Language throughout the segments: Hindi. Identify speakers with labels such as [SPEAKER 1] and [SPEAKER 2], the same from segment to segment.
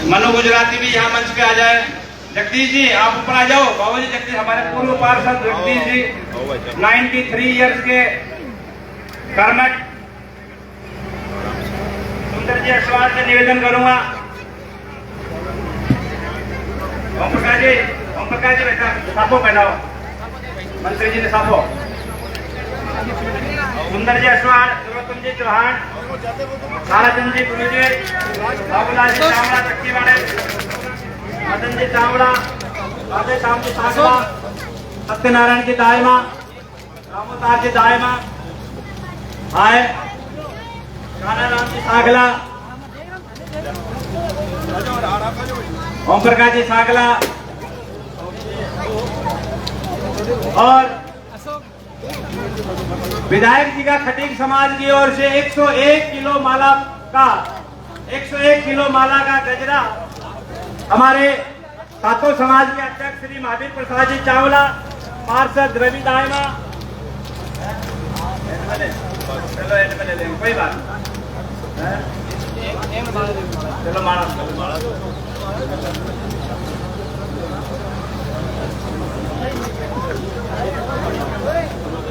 [SPEAKER 1] मनु गुजराती भी यहाँ मंच पे आ जाए। जगदीश जी आप ऊपर आ जाओ। बाबू जी जगदीश हमारे पूर्व पार्षद जगदीश जी 93 इयर्स के कर्मठ। सुंदर जी अश्वार से निवेदन करूंगा। ओम प्रकाश जी बेटा साफो पहनाओ। मंत्री जी ने साफो। सुंदर जी अश्वार, सर्वोत्तम जी चौहान, ताराचंद जी गुरुजी, बाबूलाल जी चावड़ा चक्कीवाड़े, मदन जी चावड़ा, राधे श्याम जी सागला, सत्यनारायण जी दायमा, रामोतार जी दायमा, आए कानाराम जी सागला, ओम प्रकाश जी सागला और विधायक जी का खटीक समाज की ओर से 101 किलो माला का गजरा हमारे सातों समाज के अध्यक्ष श्री महावीर प्रसाद जी चावला, पार्षद रवि दायमा। चलो कोई बात चलो माला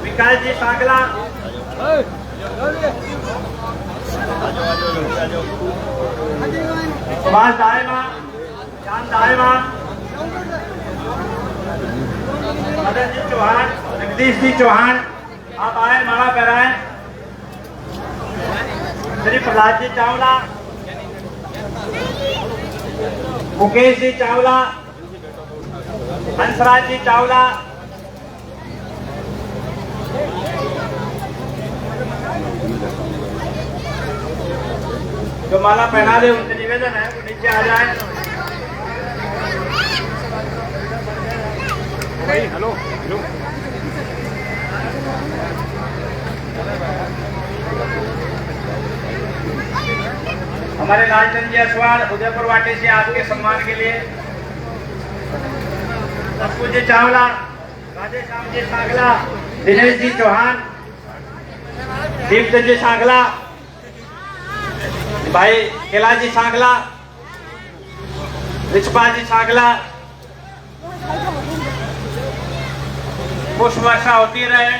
[SPEAKER 1] विकास जी सागला, सुभाष दायमा, चांद दायमा, मदन जी चौहान, जगदीश जी चौहान आप आए माला पहराएं। श्री प्रहलाद जी चावला, मुकेश जी चावला, हंसराज जी चावला, जो माला पहना दे उनसे निवेदन है वो नीचे आ जाए। हेलो हेलो हमारे लालचंद जी अश्वार उदयपुर वाटी से आपके सम्मान के लिए पप्पू जी चावला, राधे श्याम जी सागला, दिनेश जी चौहान, दीपचंद जी सागला, भाई कैलाश जी सागला, रिचपाल जी सागला। पुष्प वर्षा होती रहे।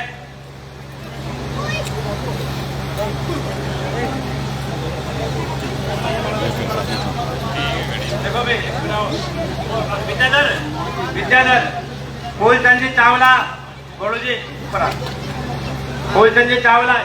[SPEAKER 1] देखो भाई विद्याधर फूलचंद जी चावला, गोलू जी ऊपर फूलचंद जी चावला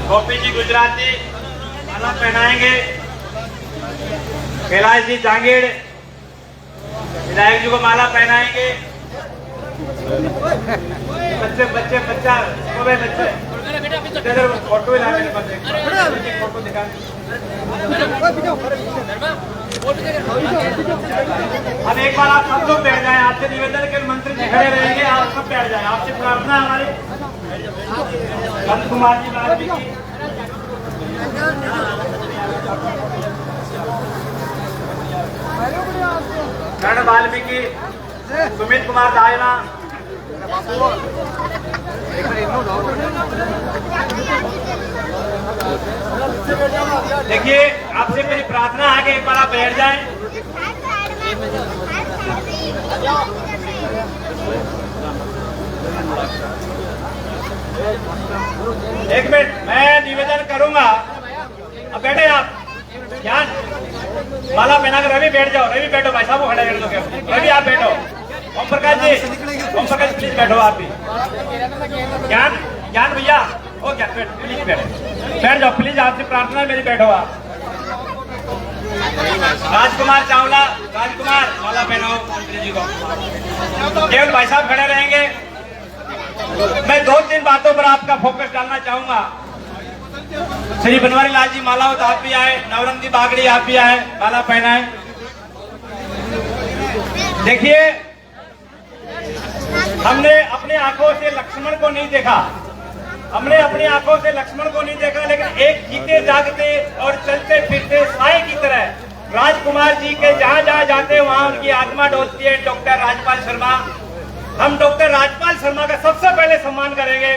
[SPEAKER 1] गोपी जी गुजराती माला पहनाएंगे। कैलाश जी जांगीड़ विधायक जी को माला पहनाएंगे। बच्चे बच्चे बच्चा बच्चे फोटो ही लाने फोटो दिखा। अब एक बार आप सब लोग बैठ जाएं। आपसे निवेदन के मंत्री जी खड़े रहेंगे, आप सब बैठ जाएं। आपसे प्रार्थना हमारी नंद कुमार जी वाल्मीकि, कर्ण वाल्मीकि, सुमित कुमार दायना, देखिए आपसे मेरी प्रार्थना है कि एक बार आप बैठ जाएं। एक मिनट मैं निवेदन करूंगा। अब बैठे आप ज्ञान माला पहना कर रवि बैठ जाओ। रवि बैठो भाई साहब, खड़े कर दो। रवि आप बैठो। ओम प्रकाश जी, ओम प्रकाश प्लीज बैठो आप भी। ज्ञान भैया ओ क्या प्लीज बैठ जाओ प्लीज। आपसे प्रार्थना है मेरी, बैठो आप। राजकुमार चावला, राजकुमार माला पहनाओ मंत्री जी को। केवल भाई साहब खड़े रहेंगे। मैं 2-3 बातों पर आपका फोकस डालना चाहूंगा। श्री बनवारी लाल जी माला तो आप भी आए, नवरंगी बागड़ी आप भी आए, माला पहनाए। देखिए हमने अपने आंखों से लक्ष्मण को नहीं देखा, हमने अपनी आंखों से लक्ष्मण को नहीं देखा, लेकिन एक जीते जागते और चलते फिरते साए की तरह राजकुमार जी के जहां जहां जाते हैं वहां उनकी आत्मा डोलती है। डॉक्टर राजपाल शर्मा, हम डॉक्टर राजपाल शर्मा का सबसे पहले सम्मान करेंगे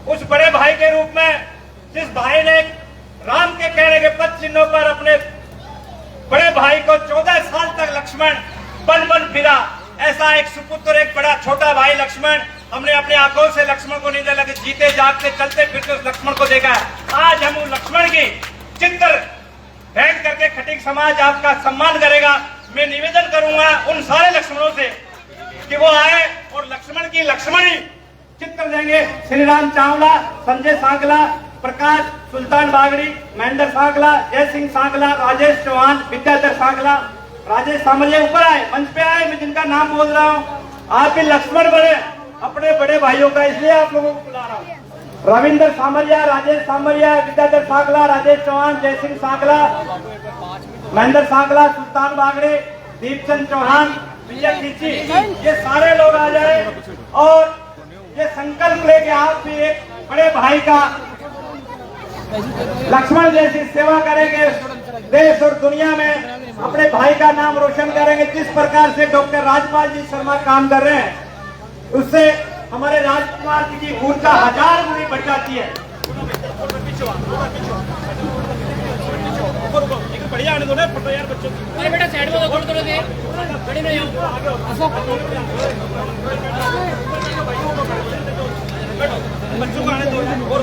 [SPEAKER 1] उस बड़े भाई के रूप में जिस भाई ने राम के कहने के पद चिन्हों पर अपने बड़े भाई को 14 साल तक लक्ष्मण बन बन फिरा। ऐसा एक सुपुत्र, एक बड़ा छोटा भाई लक्ष्मण, हमने अपनी आंखों से लक्ष्मण को नहीं देखा, जीते जागते चलते फिरते उस लक्ष्मण को देखा है। आज हम उस लक्ष्मण की चित्र भेंट करके खटीक समाज आपका सम्मान करेगा। मैं निवेदन करूंगा उन सारे लक्ष्मणों से कि वो आए और लक्ष्मण की लक्ष्मणी चित्र देंगे। श्री राम चावला, संजय सांगला, प्रकाश सुल्तान बागड़ी, महेंद्र सांगला, जय सिंह सांगला, राजेश चौहान, विद्याधर सांगला, राजेश सामरिया ऊपर आए, मंच पे आए। मैं जिनका नाम बोल रहा हूँ आप भी लक्ष्मण बने अपने बड़े भाइयों का, इसलिए आप लोगों को बुला रहा हूँ। रविंद्र सामरिया, राजेश सामरिया, विद्याधर सांगला, राजेश चौहान, जय सिंह सांगला, महेंद्र सांगला, सुल्तान बागड़े, दीपचंद चौहान, विजय खींची, ये सारे लोग आ जाए और ये संकल्प ले कि आप भी एक बड़े भाई का लक्ष्मण जैसी सेवा करेंगे, देश और दुनिया में अपने भाई का नाम रोशन करेंगे। जिस प्रकार से डॉक्टर राजपाल जी शर्मा काम कर रहे हैं उससे हमारे राजकुमार जी की ऊर्जा 1000 गुनी बढ़ जाती है। बढ़िया आने दो ना फोटो यार बच्चों की। अरे बेटा साइड में थोड़ा थोड़ा दे, खड़े नहीं हो बच्चों को आने दो और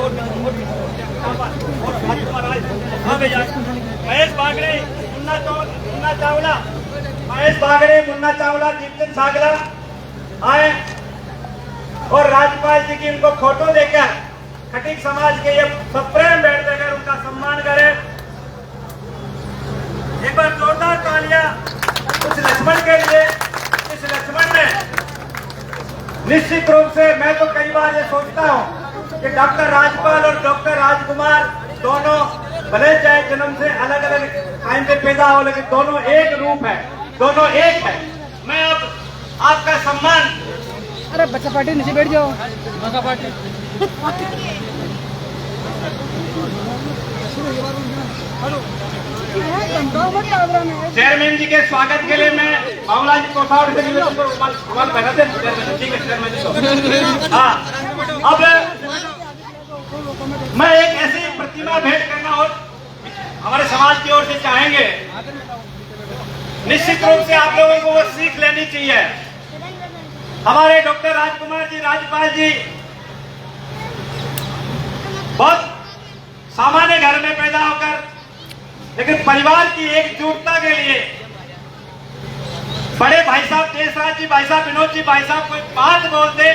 [SPEAKER 1] महेश बागड़े, मुन्ना चावला, महेश बागड़े, मुन्ना चावला, दीपचंद सांगला आए और राज्यपाल जी की उनको फोटो देकर खटीक समाज के ये सप्रेम बैठ देकर उनका सम्मान करें। एक बार जोरदार तालियां उस लक्ष्मण के लिए। इस लक्ष्मण ने निश्चित रूप से, मैं तो कई बार ये सोचता हूँ कि डॉक्टर राजपाल और डॉक्टर राजकुमार दोनों भले चाहे जन्म से अलग अलग टाइम पे पैदा हो, लेकिन दोनों एक रूप है, दोनों एक है। मैं अब आपका सम्मान।
[SPEAKER 2] अरे बच्चा पार्टी नीचे बैठ जाओ, बच्चा पार्टी।
[SPEAKER 1] चेयरमैन जी के स्वागत के लिए मैं बाबूलाल जी कोठार से रुमाल पहना दे। ठीक है चेयरमैन जी। हाँ, अब मैं एक ऐसी प्रतिमा भेंट करना और हमारे समाज की ओर से चाहेंगे, निश्चित रूप से आप लोगों को वो सीख लेनी चाहिए। हमारे डॉक्टर राजकुमार जी, राजपाल जी बहुत सामान्य घर में पैदा होकर, लेकिन परिवार की एकजुटता के लिए बड़े भाई साहब देशराज जी, भाई साहब विनोद जी, भाई साहब कोई बात बोलते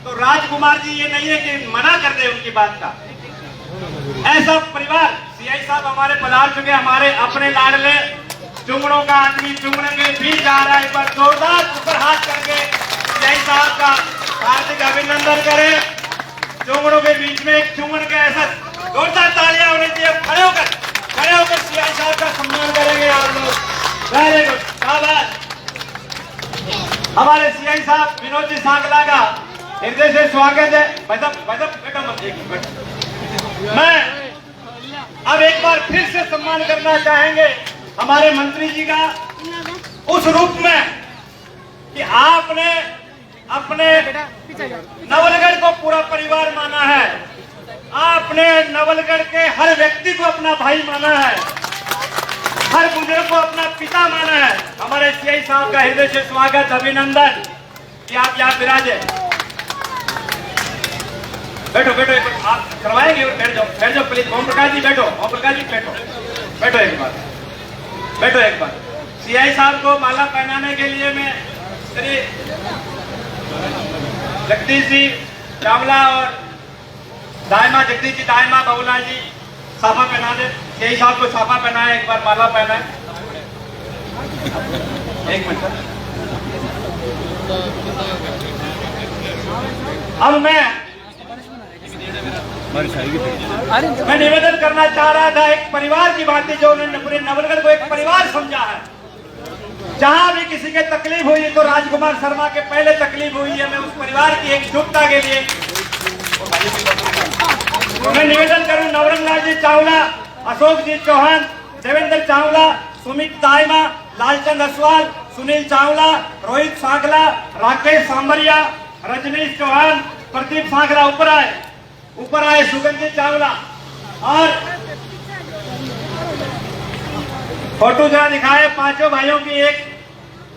[SPEAKER 1] तो राजकुमार जी ये नहीं है कि मना कर दे उनकी बात का। ऐसा परिवार, सीआई साहब हमारे पधार चुके, हमारे अपने लाडले चुंगड़ों का आदमी चुंगड़े में भी जा रहा है। एक बार जोरदार ऊपर हाथ करके सीआई साहब का हार्दिक अभिनंदन करें। चुंगड़ों के बीच में एक चुंगड़ का ऐसा जोरदार तालियां होनी चाहिए। खड़े होकर सीआई साहब का सम्मान करेंगे आप लोग। वेरी गुड, शाबाश। हमारे सीआई साहब विनोद जी सांगला का हृदय से स्वागत है। बेटा मत मैं अब एक बार फिर से सम्मान करना चाहेंगे हमारे मंत्री जी का उस रूप में कि आपने अपने नवलगढ़ को पूरा परिवार माना है, आपने नवलगढ़ के हर व्यक्ति को अपना भाई माना है, हर बुजुर्ग को अपना पिता माना है। हमारे सीआई साहब का हृदय से स्वागत, अभिनंदन कि आप यहाँ विराजे। बैठो आप करवाएंगे, बैठ जाओ प्लीज। ओम प्रकाश जी बैठो, ओम प्रकाश जी बैठो एक बार। सीआई साहब को माला पहनाने के लिए मैं श्री जगदीश जी चावला और दायमा, जगदीश जी दायमा, बाबूलाल जी साफा पहना दे। सीआई साहब को साफा पहनाए, एक बार माला पहनाए। एक मिनट। अब मैं निवेदन करना चाह रहा था एक परिवार की बात जो उन्होंने पूरे नवलगढ़ को एक परिवार समझा है। जहां भी किसी के तकलीफ हुई तो राजकुमार शर्मा के पहले तकलीफ हुई है। मैं उस परिवार की एकजुटता के लिए मैं निवेदन करूं नवरंग लाल जी चावला, अशोक जी चौहान, देवेंद्र चावला, सुमित दाइमा, लालचंद असवाल, सुनील चावला, रोहित सांगला, राकेश सांबरिया, रजनीश चौहान, प्रदीप सांगला ऊपर आए सुगंधित चावला। और फोटो जरा दिखाए पांचों भाइयों की एक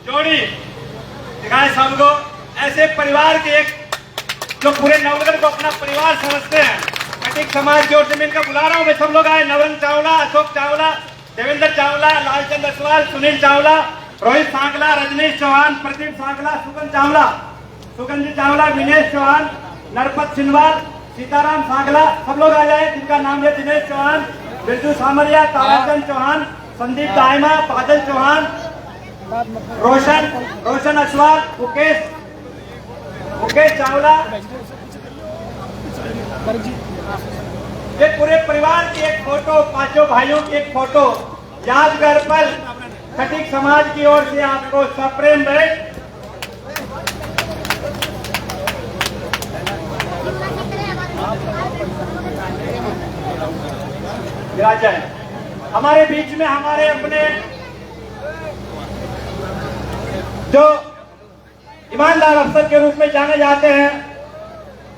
[SPEAKER 1] जोड़ी दिखाए सबको। ऐसे परिवार के एक जो पूरे नवनगर को अपना परिवार समझते हैं, कटिक समाज की ओर से मैं इनका बुला रहा हूँ। वे सब लोग आए, नवरंग चावला, अशोक चावला, देवेंद्र चावला, लालचंद असवाल, सुनील चावला, रोहित सांगला, रजनीश चौहान, प्रदीप सांगला, सुगंधित चावला, विनेश चौहान, नरपत सिलवाल, सीताराम सांगला, सब लोग आ जाए जिनका नाम है दिनेश चौहान, बिरजू सामरिया, ताराचंद चौहान, संदीप दाइमा, बादल चौहान, रोशन असवाल, मुकेश चावला। ये पूरे परिवार की एक फोटो, पांचों भाइयों की एक फोटो, यादगार पल कटिक समाज की ओर से आपको सप्रेम भेंट। हमारे बीच में हमारे अपने जो ईमानदार अफसर के रूप में जाने जाते हैं,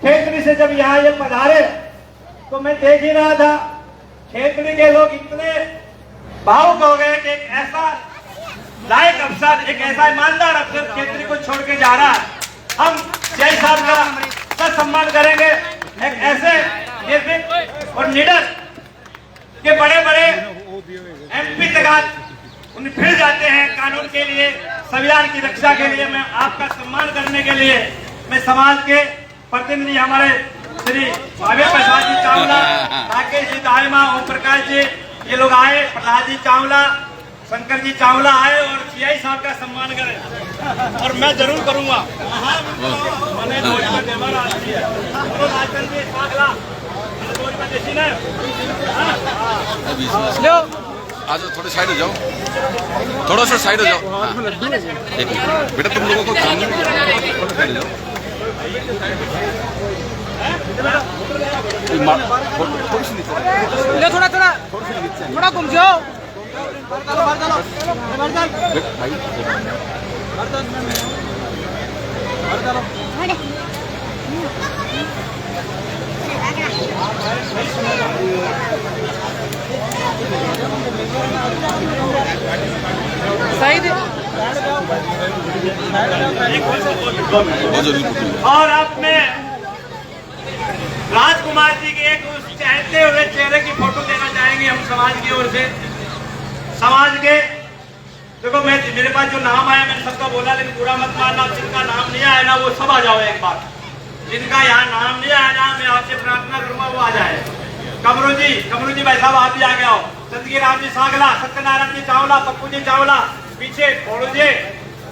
[SPEAKER 1] खेतड़ी से जब यहाँ ये पधारे तो मैं देख ही रहा था खेतड़ी के लोग इतने भावुक हो गए कि एक ऐसा लायक अफसर, एक ऐसा ईमानदार अफसर खेतड़ी को छोड़ के जा रहा है। हम जय साहब का सम्मान करेंगे। एक ऐसे निर्भीक और निडर के बड़े एमपी तक उन फिर जाते हैं कानून के लिए, संविधान की रक्षा के लिए। मैं आपका सम्मान करने के लिए मैं समाज के प्रतिनिधि हमारे श्री भावे प्रसाद जी चावला, राकेश जी दाइमा, ओम प्रकाश जी, ये लोग आए, प्रहलाद जी चावला, शंकर जी चावला आए और सीआई साहब का सम्मान करें और मैं जरूर करूंगा।
[SPEAKER 3] आज थोड़े साइड हो जाओ, थोड़ा सा साइड हो जाओ। हाँ। एक मिनट बेटा, तुम लोगों को काम थोड़ा साइड हो जाओ। थोड़ी सी नीचे,
[SPEAKER 2] थोड़ा घूम जाओ।
[SPEAKER 1] और आपने राजकुमार जी के एक उस चहते हुए चेहरे की फोटो देना चाहेंगे हम समाज की ओर से। समाज के देखो, मैं मेरे पास जो नाम आया मैंने सबका बोला, लेकिन पूरा मत मानना। जिनका नाम नहीं आया ना वो सब आ जाओ एक बार। जिनका यहाँ नाम नहीं आया ना, मैं आपसे प्रार्थना करूंगा वो आ जाए। कमरू जी भाई साहब आप भी आ गए हो। चंदगी राम जी सांगला, सत्यनारायण जी चावला, पप्पू जी चावला, पीछे फोड़ू जी,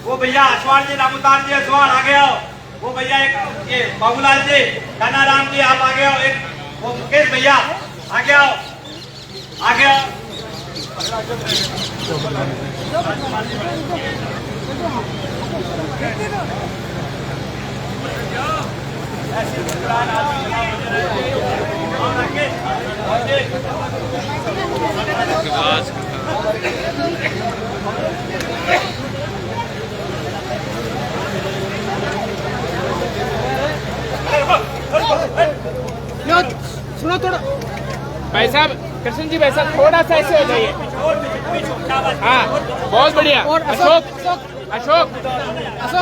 [SPEAKER 1] वो भैया असवाल जी, रामूतार जी असवाल आ गए हो। वो भैया एक ये बाबूलाल जी, कानाराम जी आप आ गए हो। एक वो मुकेश भैया आ गए हो, आ गए हो।
[SPEAKER 2] सुनो थोड़ा भाई साहब, कृष्ण जी भाई साहब थोड़ा सा ऐसे हो जाइए। हाँ बहुत बढ़िया। और अशोक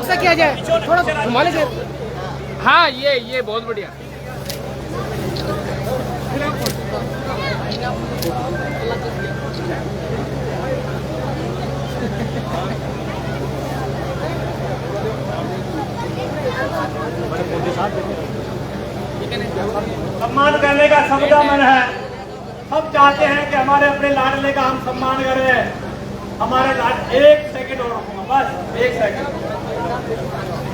[SPEAKER 2] से किया जाए, थोड़ा घुमा लीजिए। हाँ ये बहुत बढ़िया।
[SPEAKER 1] सम्मान करने का सबका मन है। सब चाहते हैं कि हमारे अपने लाडले का हम सम्मान करें। हमारे लाड एक सेकंड और रुकूंगा, बस एक सेकंड।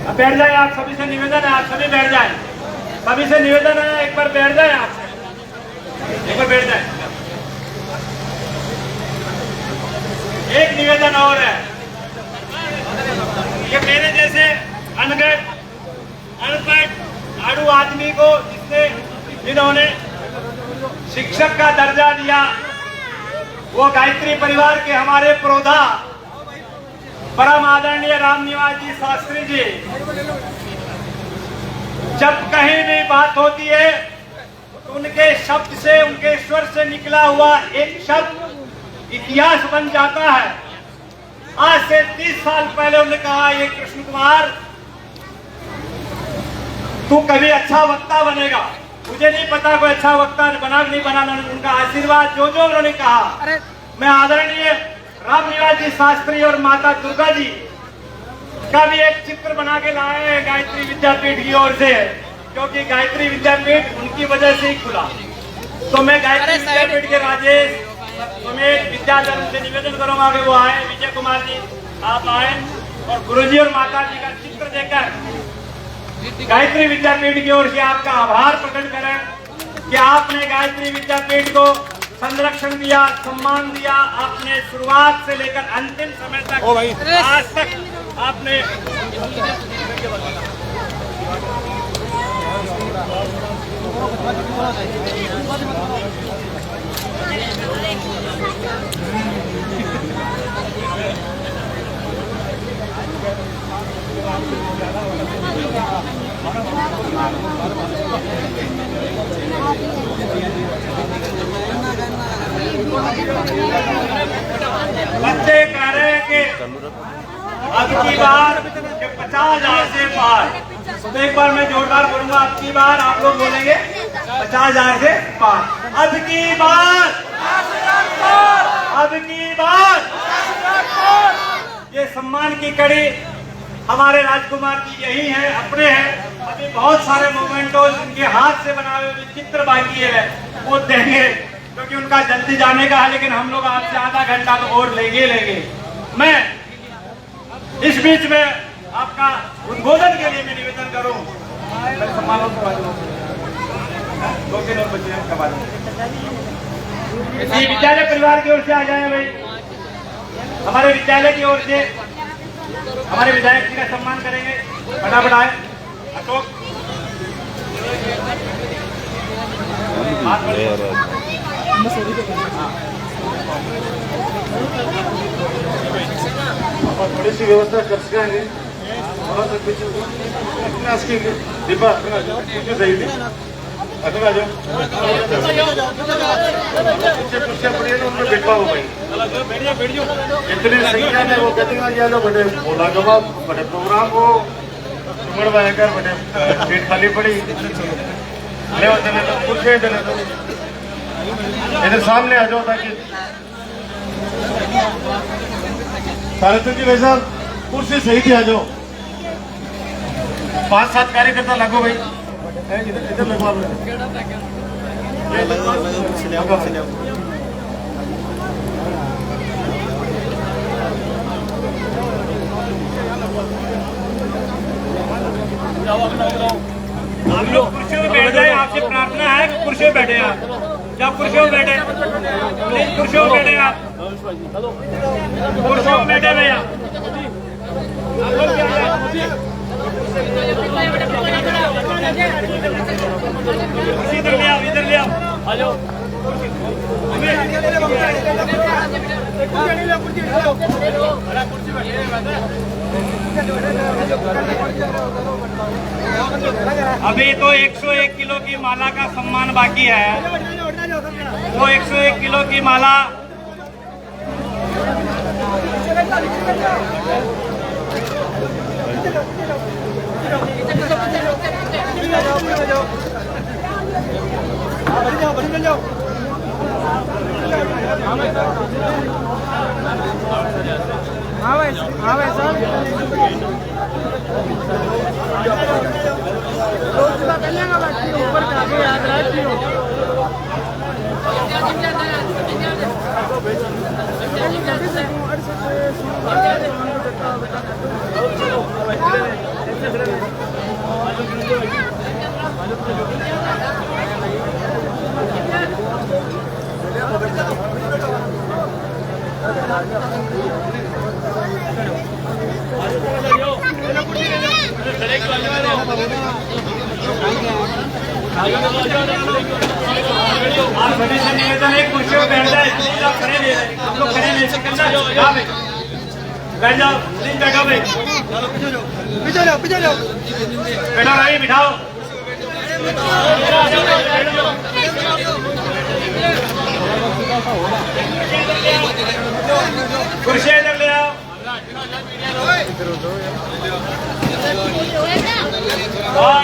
[SPEAKER 1] अब बैठ जाए, आप सभी से निवेदन है, आप सभी बैठ जाए। सभी से निवेदन है, एक बार बैठ जाए, आप एक बार बैठ जाए। एक निवेदन और है कि मेरे जैसे अनपढ़ आड़ू आदमी को जिन्होंने शिक्षक का दर्जा दिया, वो गायत्री परिवार के हमारे प्रोधा परम आदरणीय रामनिवास जी शास्त्री जी, जब कहीं भी बात होती है तो उनके शब्द से, उनके स्वर से निकला हुआ एक शब्द इतिहास बन जाता है। आज से 30 साल पहले उन्होंने कहा, ये कृष्ण कुमार तू कभी अच्छा वक्ता बनेगा। मुझे नहीं पता कोई अच्छा वक्ता बना नहीं बना, उनका आशीर्वाद जो जो उन्होंने कहा। मैं आदरणीय रामनिवास जी शास्त्री और माता दुर्गा जी का भी एक चित्र बना के लाए हैं गायत्री विद्यापीठ की ओर से, क्योंकि गायत्री विद्यापीठ उनकी वजह से ही खुला। तो मैं गायत्री विद्यापीठ के राजेश समेत विद्याधर से निवेदन करूंगा कि वो आए, विजय कुमार जी आप आए और गुरुजी और माता जी का चित्र देकर गायत्री विद्यापीठ की ओर से आपका आभार प्रकट करें कि आपने गायत्री विद्यापीठ को संरक्षण दिया, सम्मान दिया। आपने शुरुआत से लेकर अंतिम समय तक आज तक आपने बच्चे कह रहे हैं कि अब की बार 50,000 से पार। तो एक बार मैं जोरदार बोलूंगा, अब की बार आप लोग बोलेंगे 50,000 से पार। अब की बार, अब की बार। ये सम्मान की कड़ी हमारे राजकुमार जी यही है, अपने हैं। अभी बहुत सारे मोमेंटोज उनके हाथ से बनाए हुए चित्र बाकी है, वो देंगे क्योंकि उनका जल्दी जाने का है, लेकिन हम लोग आपसे आधा घंटा तो और लेंगे। मैं इस बीच में आपका उद्बोधन के लिए मैं निवेदन करूं, सम्मानों दो तीन और बच्चे विद्यालय परिवार की ओर से आ जाए भाई। हमारे विद्यालय की ओर से हमारे विधायक जी का सम्मान करेंगे। फटाफट आए अशोक।
[SPEAKER 4] थोड़ी सी व्यवस्था कर सकेंगे, थोड़ा सा कुछ दीपा सही थी। अगर आ जाओ कुर्सियाँ पड़ी है ना, उनमें बैठवा हो भाई। इतनी संख्या में वो कहते हैं बड़े बोला गवा, बड़े प्रोग्राम हो उमड़ कर बड़े सीट खाली पड़ी। कुर्सियाँ इधर सामने आ जाओ ताकि ताराचंद जी भाई साहब कुर्सी सही थी, आ जाओ। 5-7 कार्यकर्ता लगो भाई, इधर लगवा।
[SPEAKER 1] आप लोग कुर्सियों में बैठ जाए, आपसे प्रार्थना है कि कुर्सियों में बैठे आप। जब कुर्सियों में बैठे, प्लीज कुर्सियों में बैठे आप, कुर्सियों में बैठे भैया। इधर ले आओ, इधर ले आओ, आ जाओ। अभी तो 101 किलो की माला का सम्मान बाकी है। वो 101 किलो की माला
[SPEAKER 2] हाँ भाई साहब ऊपर काफी याद
[SPEAKER 1] रही आप सभी से निवेदन है कुर्सी पर बैठ जाए, प्लीज आप खड़े नहीं रहे, हम लोग खड़े नहीं सिकंदर जाओ भाई, बैठ जाओ, प्लीज बैठो भाई, बैठो भाई, बिठाओ, कुर्सी इधर ले आओ। और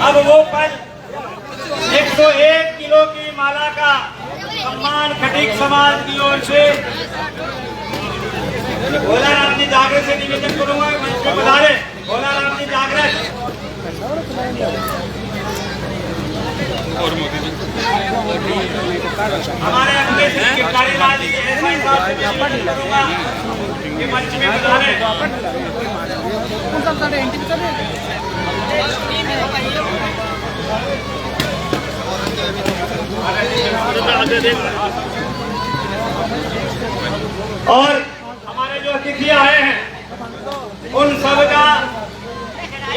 [SPEAKER 1] अब वो पल 101 किलो की माला का सम्मान खटीक समाज की ओर से भोला राम जी जागृत से निवेदन करूंगा, मंच पे बता रहे भोला राम जी जागृत। हमारे अपने गिरधारी लाल जी ऐसा हिसाब से निवेदन करूंगा कि मंच में बता रहे और हमारे जो अतिथि आए हैं उन सब का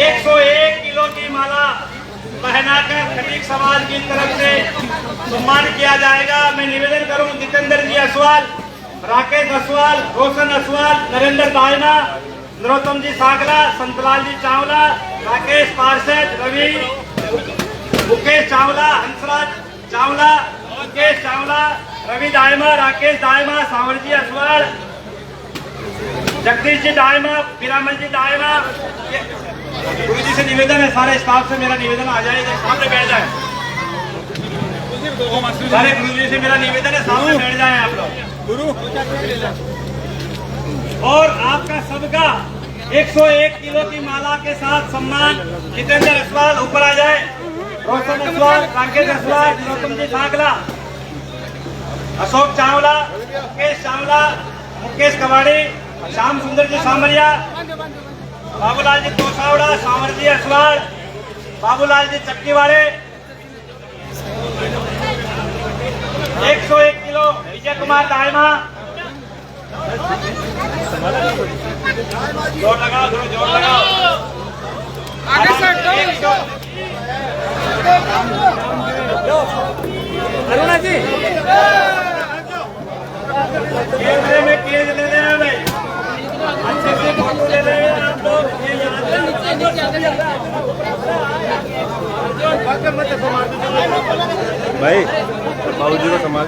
[SPEAKER 1] 101 किलो की माला पहनाकर खटीक समाज की तरफ से सम्मान किया जाएगा। मैं निवेदन करूं जितेंद्र जी असवाल, राकेश असवाल, रोशन असवाल, नरेंद्र दायना, नरोत्तम जी सागला, संतलाल जी चावला, राकेश पार्षद, रवि, मुकेश चावला, हंसराज चावला, मुकेश चावला, रवि दायमा, राकेश दायमा, सावर जी असवाल, जगदीश जी दायमा, पीरामल जी दायमा। गुरु जी से निवेदन है, सारे स्टाफ से मेरा निवेदन आ जाए, सामने बैठ जाए, सारे गुरु जी से मेरा निवेदन है, सामने बैठ जाए आप लोग गुरु। और आपका सबका 101 किलो की माला के साथ सम्मान जितेंद्र असवाल ऊपर आ जाए, रोशन असवाल, राकेश असवाल, नरोत्तम जी सागला, अशोक चावला, मुकेश चावला, मुकेश कवाड़ी, श्याम सुंदर जी सामरिया, बाबूलाल जी तोसावड़ा, सावर जी असवाल, बाबूलाल जी चक्कीवाड़े, 101 किलो विजय कुमार दायमा। जोर लगाओ, थोड़ा जोर लगाओ। अरुणा जी कैमरे में केज ले रहे हैं भाई, अच्छे से फोटो ले रहे हैं आप लोग।
[SPEAKER 4] भाई बाबू जी को संभाल।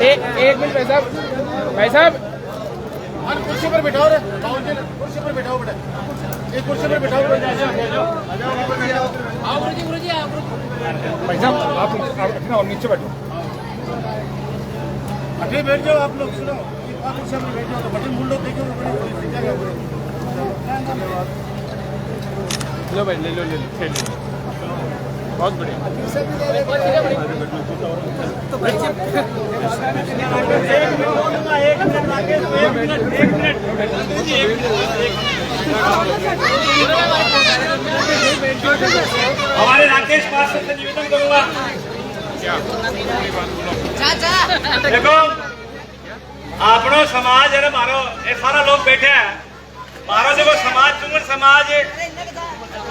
[SPEAKER 2] एक मिनट भाई साहब
[SPEAKER 4] कुर्सी पर बिठाओ रे, कुर्सी पर बिठाओ बेटा, एक कुर्सी पर बिठाओ।
[SPEAKER 2] भाई साहब आप अपना और नीचे बैठो,
[SPEAKER 4] अभी बैठ जाओ आप लोग, सुनो आप कुर्सी पर बैठ जाओ, बटन मुंडो देखो
[SPEAKER 2] लो भाई, ले लो खेल लो, बहुत बढ़िया।
[SPEAKER 1] हमारे राकेश पार्षद से निवेदन करूंगा, देखो आपनो समाज है मारो, ये सारा लोग बैठे हैं मारो, देखो समाज चुमन समाज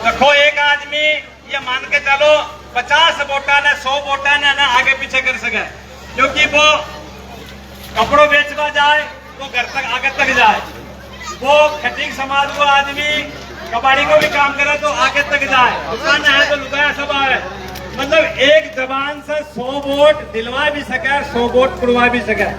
[SPEAKER 1] देखो, एक आदमी ये मान के चलो 50 वोटा ने 100 वोटा ने ना आगे पीछे कर सके, क्योंकि वो कपड़ों बेचवा जाए तो घर तक आगे तक जाए, वो खटीक समाज को आदमी कबाड़ी को भी काम करे तो आगे तक जाए, दुकान है तो लुगाया सब आए, मतलब एक जबान से 100 वोट दिलवा भी सके, 100 वोट पुरवा भी सके।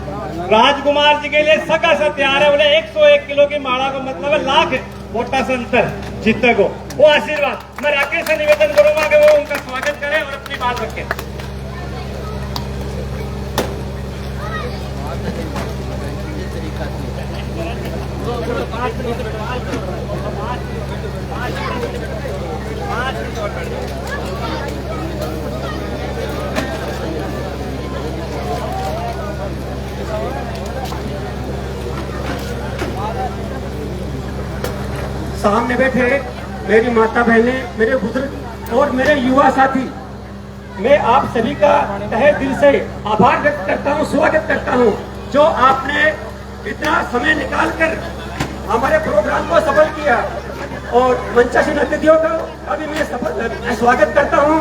[SPEAKER 1] राजकुमार जी के लिए सका सा तैयार है, बोले 101 किलो की माला को मतलब है लाख वोटा से अंतर जीतने को, वो आशीर्वाद। मैं राकेश से निवेदन करूंगा कि वो उनका स्वागत करें और अपनी बात रखें।
[SPEAKER 5] सामने बैठे मेरी माता बहनें, मेरे बुजुर्ग और मेरे युवा साथी, मैं आप सभी का तहे दिल से आभार व्यक्त करता हूं, स्वागत करता हूं, जो आपने इतना समय निकालकर हमारे प्रोग्राम को सफल किया। और मंचासीन अतिथियों का अभी मैं स्वागत करता हूं।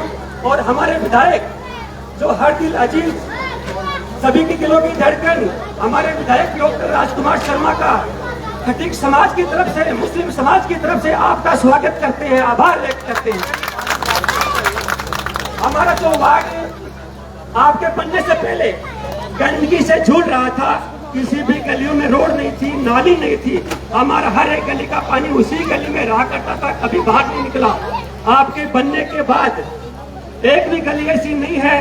[SPEAKER 5] और हमारे विधायक जो हर दिल अजीज, सभी के दिलों की धड़कन, हमारे विधायक डॉक्टर राजकुमार शर्मा का खटीक समाज की तरफ से, मुस्लिम समाज की तरफ से आपका स्वागत करते हैं, आभार व्यक्त करते हैं। हमारा जो वार्ड आपके बनने से पहले गंदगी से झूल रहा था, किसी भी गलियों में रोड नहीं थी, नाली नहीं थी, हमारा हर एक गली का पानी उसी गली में रहा करता था, कभी बाहर नहीं निकला। आपके बनने के बाद एक भी गली ऐसी नहीं है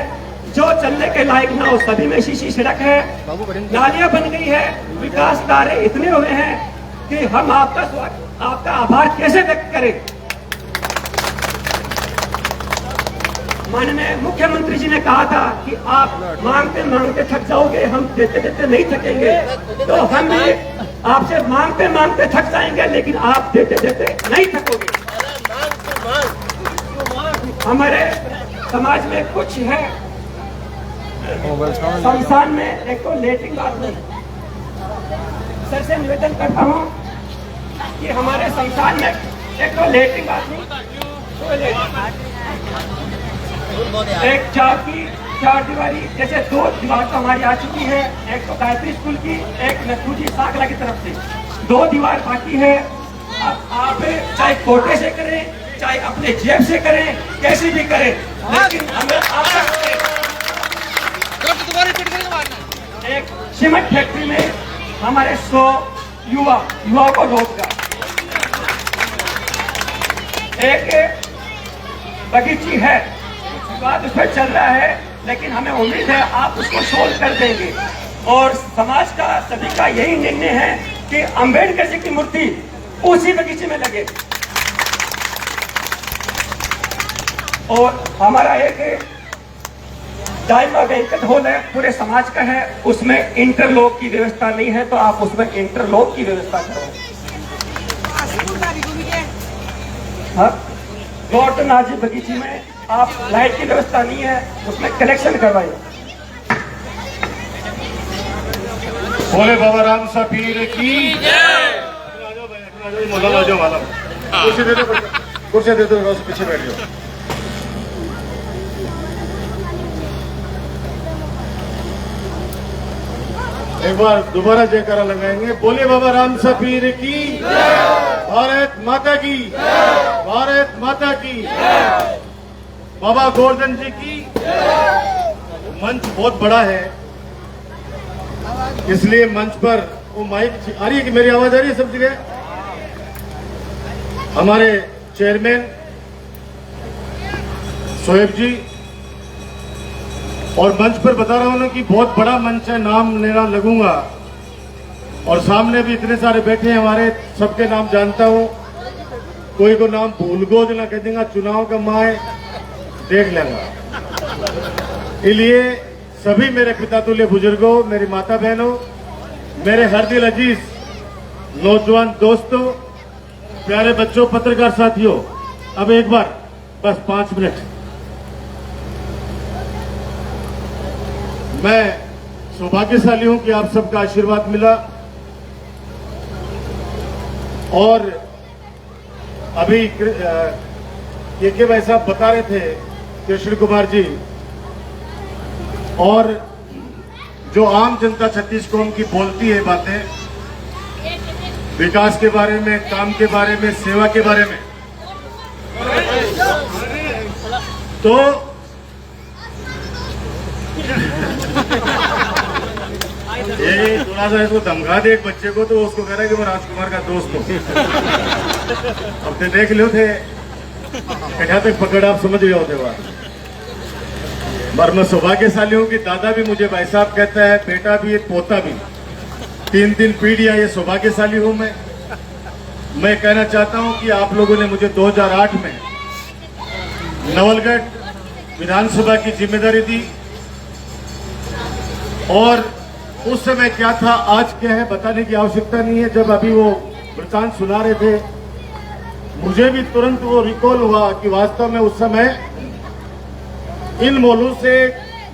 [SPEAKER 5] जो चलने के लायक ना हो, सभी में शीशी सड़क है, नालियां बन गई है, विकास कार्य इतने हुए हैं कि हम आपका आभार कैसे व्यक्त करें। माननीय मुख्यमंत्री जी ने कहा था कि आप मांगते मांगते थक जाओगे, हम देते देते नहीं थकेंगे, तो हम भी आपसे मांगते मांगते थक जाएंगे, लेकिन आप देते देते नहीं थकोगे। हमारे समाज में कुछ है, संस्थान में एक तो लेटरिन बाथरूम, सर से निवेदन करता हूँ कि हमारे संस्थान में एक तो लेटरिन बाथरूम, एक चार दीवारी, जैसे 2 दीवार तो हमारी आ चुकी है, एक तो गायत्री स्कूल की, एक नथुजी साकला की तरफ से 2 दीवार बाकी है। अब आप चाहे कोटे से करें, चाहे अपने जेब से करें, कैसे भी करें, लेकिन हमें एक सीमेंट फैक्ट्री में हमारे 100 युवाओं को रोजगार, एक बगीची है, बात उस पर चल रहा है, लेकिन हमें उम्मीद है आप उसको सोल्व कर देंगे। और समाज का, सभी का यही निर्णय है कि अंबेडकर जी की मूर्ति उसी बगीचे में लगे। और हमारा एक दाइमा बैंकेट हॉल है, पूरे समाज का है, उसमें इंटरलॉक की व्यवस्था नहीं है, तो आप उसमें इंटरलॉक की व्यवस्था करें। हाँ, गौर नाजी बगीची में आप लाइट की व्यवस्था नहीं है, उसमें कलेक्शन करवाइए।
[SPEAKER 4] बोले बाबा राम सा पीर की कुर्सी दे दो, कुर्सी दे दो, पीछे बैठ जाओ। एक बार दोबारा जयकारा लगाएंगे। बोले बाबा राम सा पीर की, भारत माता की, भारत माता की, बाबा गोवर्धन जी की। मंच बहुत बड़ा है, इसलिए मंच पर वो माइक आ रही है कि मेरी आवाज आ रही है सब जगह। हमारे चेयरमैन शोएब जी, और मंच पर बता रहा हूं ना कि बहुत बड़ा मंच है, नाम लेना लगूंगा, और सामने भी इतने सारे बैठे हैं हमारे, सबके नाम जानता हूं, कोई को नाम भूल गो ना कह देगा, चुनाव का माए देख लेगा। इसलिए सभी मेरे पिता तुल्य बुजुर्गों, मेरी माता बहनों, मेरे हर दिल अजीज नौजवान दोस्तों, प्यारे बच्चों, पत्रकार साथियों, अब एक बार बस 5 मिनट मैं सौभाग्यशाली हूं कि आप सबका आशीर्वाद मिला। और अभी के भाई साहब बता रहे थे, कृष्ण कुमार जी, और जो आम जनता छत्तीस कौम की बोलती है बातें, विकास के बारे में, काम के बारे में, सेवा के बारे में, तो ये थोड़ा सा इसको धमका दे एक बच्चे को, तो उसको कह रहा है कि मैं राजकुमार का दोस्त हूं। अब तो देख लो थे कहा तक पकड़, आप समझ गए होते बात। पर मैं सौभाग्यशाली हूं कि दादा भी मुझे भाई साहब कहता है, बेटा भी, पोता भी, 3 पीढ़ियां, ये सौभाग्यशाली हूं मैं कहना चाहता हूं कि आप लोगों ने मुझे 2008 में नवलगढ़ विधानसभा की जिम्मेदारी दी, और उस समय क्या था, आज क्या है, बताने की आवश्यकता नहीं है। जब अभी वो वृतांत सुना रहे थे, मुझे भी तुरंत वो रिकॉल हुआ कि वास्तव में उस समय इन मोहल्लों से,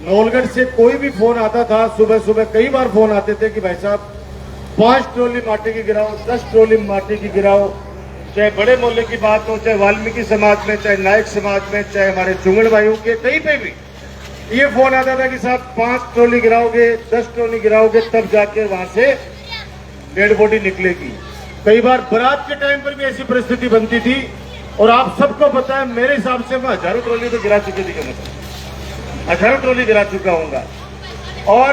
[SPEAKER 4] नवलगढ़ से कोई भी फोन आता था, सुबह सुबह कई बार फोन आते थे कि भाई साहब 5 ट्रॉली माटी की गिराओ, 10 ट्रॉली माटी की गिराओ, चाहे बड़े मोहल्ले की बात हो, चाहे वाल्मीकि समाज में, चाहे नायक समाज में, चाहे हमारे चुंगड़ भाइयों के, कहीं पे भी ये फोन आता था कि साहब 5 ट्रॉली गिराओगे, 10 ट्रॉली गिराओगे, तब जाके वहां से डेड बॉडी निकलेगी। कई बार बारात के टाइम पर भी ऐसी परिस्थिति बनती थी और आप सबको पता है, मेरे हिसाब से मैं 1000 ट्रॉली तो गिरा चुकी थी, 18 ट्रॉली गिरा चुका हूंगा। और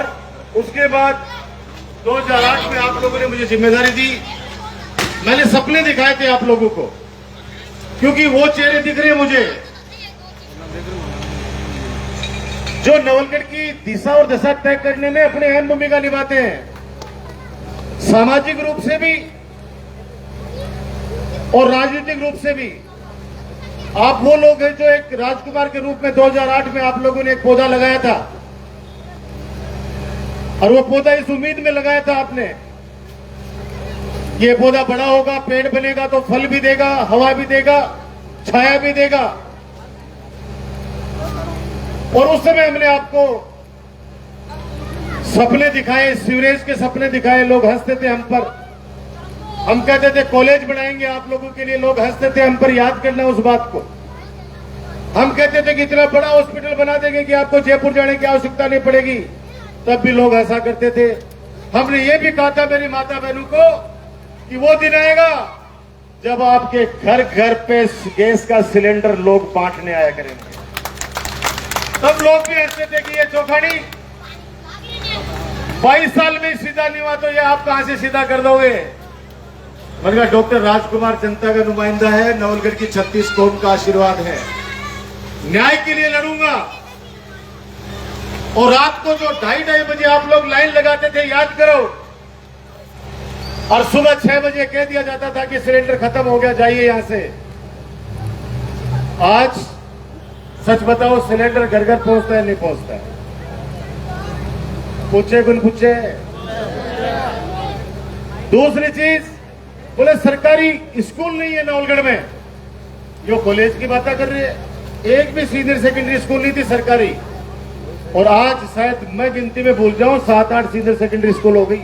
[SPEAKER 4] उसके बाद 2008 में आप लोगों ने मुझे जिम्मेदारी दी, मैंने सपने दिखाए थे आप लोगों को, क्योंकि वो चेहरे दिख रहे हैं मुझे जो नवलगढ़ की दिशा और दशा तय करने में अपने अहम भूमिका निभाते हैं, सामाजिक रूप से भी और राजनीतिक रूप से भी। आप वो लोग हैं जो एक राजकुमार के रूप में 2008 में आप लोगों ने एक पौधा लगाया था, और वो पौधा इस उम्मीद में लगाया था आपने, ये पौधा बड़ा होगा, पेड़ बनेगा तो फल भी देगा, हवा भी देगा, छाया भी देगा। और उस समय हमने आपको सपने दिखाए, सीवरेज के सपने दिखाए, लोग हंसते थे हम पर। हम कहते थे कॉलेज बनाएंगे आप लोगों के लिए, लोग हंसते थे हम पर, याद करना उस बात को। हम कहते थे कि इतना बड़ा हॉस्पिटल बना देंगे कि आपको जयपुर जाने की आवश्यकता नहीं पड़ेगी, तब भी लोग हंसा करते थे। हमने ये भी कहा था मेरी माता बहनों को कि वो दिन आएगा जब आपके घर घर पे गैस का सिलेंडर लोग बांटने आया करेंगे। तब लोग भी हंसते थे कि ये चौखानी 22 साल में सीधा नहीं हुआ तो ये आप कहां से सीधा कर दोगे। मैंने कहा डॉक्टर राजकुमार जनता का नुमाइंदा है, नवलगढ़ की 36 कौम का आशीर्वाद है, न्याय के लिए लड़ूंगा। और रात को जो 2:30 बजे आप लोग लाइन लगाते थे, याद करो, और सुबह 6 बजे कह दिया जाता था कि सिलेंडर खत्म हो गया, जाइए यहां से। आज सच बताओ, सिलेंडर घर घर पहुंचता है नहीं पहुंचता है? पूछे गुन पूछे। दूसरी चीज, बोले सरकारी स्कूल नहीं है नवलगढ़ में, जो कॉलेज की बातें कर रही है, एक भी सीनियर सेकेंडरी स्कूल नहीं थी सरकारी। और आज शायद मैं गिनती में भूल जाऊं, 7-8 सीनियर सेकेंडरी स्कूल हो गई।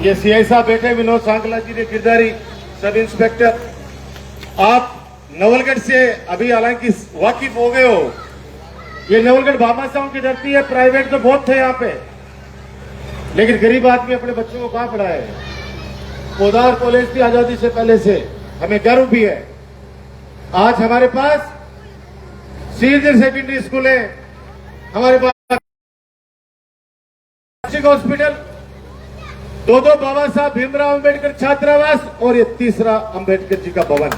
[SPEAKER 4] ये सीआई साहब बैठे, विनोद सांकला जी ने किरदारी, सब इंस्पेक्टर। आप नवलगढ़ से अभी हालांकि वाकिफ हो गए हो, ये नवलगढ़ भामाशाहों की धरती है, प्राइवेट तो बहुत थे यहाँ पे, लेकिन गरीब आदमी अपने बच्चों को कहां पढ़ाए। पोदार कॉलेज थी आजादी से पहले से, हमें गर्व भी है। आज हमारे पास सीनियर सेकेंडरी स्कूल है, हमारे पास हॉस्पिटल, 2 बाबा साहब भीमराव अंबेडकर छात्रावास, और ये तीसरा अंबेडकर जी का भवन।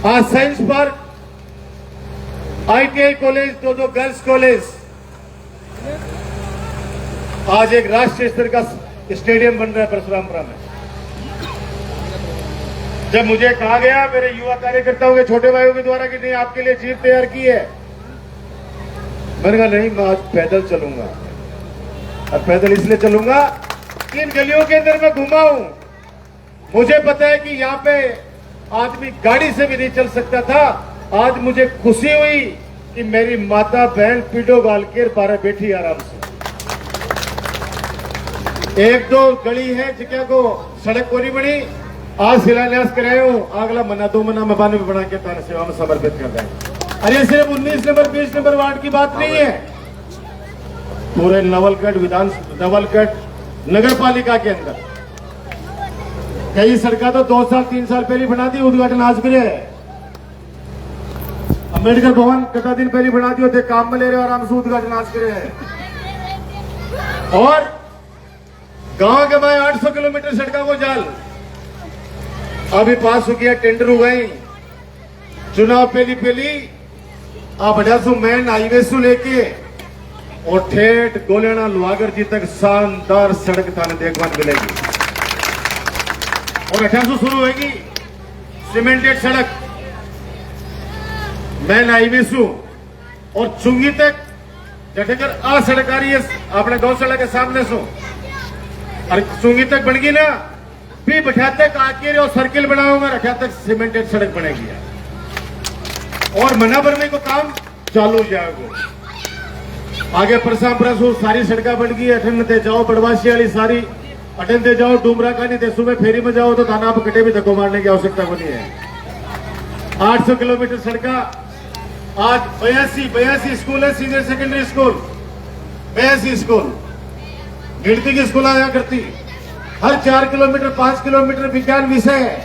[SPEAKER 4] आज science park, ITI college, 2 girls college, आज एक राष्ट्रीय स्तर का स्टेडियम बन रहा है परशुरामपुरा में। जब मुझे कहा गया मेरे युवा कार्यकर्ताओं के छोटे भाइयों के द्वारा कि नहीं आपके लिए जीप तैयार की है, मैंने कहा नहीं, मैं आज पैदल चलूंगा। और पैदल इसलिए चलूंगा कि इन गलियों के अंदर मैं घुमा हूं, मुझे पता है कि यहाँ पे आदमी गाड़ी से भी नहीं चल सकता था। आज मुझे खुशी हुई कि मेरी माता बहन पीडो गालकर 12 बैठी आराम से। 1-2 गली है जिक्या को सड़क को नहीं बनी, आज शिलान्यास कराए हो, अगला मना 2 मना में बाने में बना के तान सेवा में समर्पित कर दें। अरे सिर्फ 19 नंबर 20 नंबर वार्ड की बात नहीं है, पूरे नवलगढ़ नगर पालिका के अंदर कई सड़कें तो 2 साल 3 साल पहले बना दी, उद्घाटन आज भी है। अंबेडकर भवन कटा दिन पहले बना दी होते, काम में ले रहे आराम से, उद्घाटन आज करे है। और गांव के भाई 800 किलोमीटर सड़कों को जाल अभी पास हो गया, टेंडर हो गए, चुनाव पहली आप 800 मैन हाईवे से लेके और ठेठ गोलेना लुहागर जी तक शानदार सड़क थाने देखभाल मिलेगी। और 800 शुरू होगी सीमेंटेड सड़क मैन हाईवे से और चुंगी तक जटेकर आ सड़क आ रही है अपने गौशाला के सामने से, और चुंगी तक बन गई ना, भी बठा तक आके और सर्किल बनाऊंगा, रखा तक सीमेंटेड सड़क बनेगी और मना भरने को काम चालू हो जाएगा। आगे परसापुरा सारी सड़कें बन गई, अठन ते जाओ बड़वासी वाली सारी अटेंड दे जाओ डूमरा का नहीं दे, सुबह फेरी में जाओ तो थाना पर कटे भी धक्को मारने की आवश्यकता को नहीं है। 800 किलोमीटर सड़का, आज 82 स्कूल है, सीनियर सेकेंडरी स्कूल 82 स्कूल, गिनती की स्कूल आया करती, हर 4 किलोमीटर 5 किलोमीटर विज्ञान विषय है।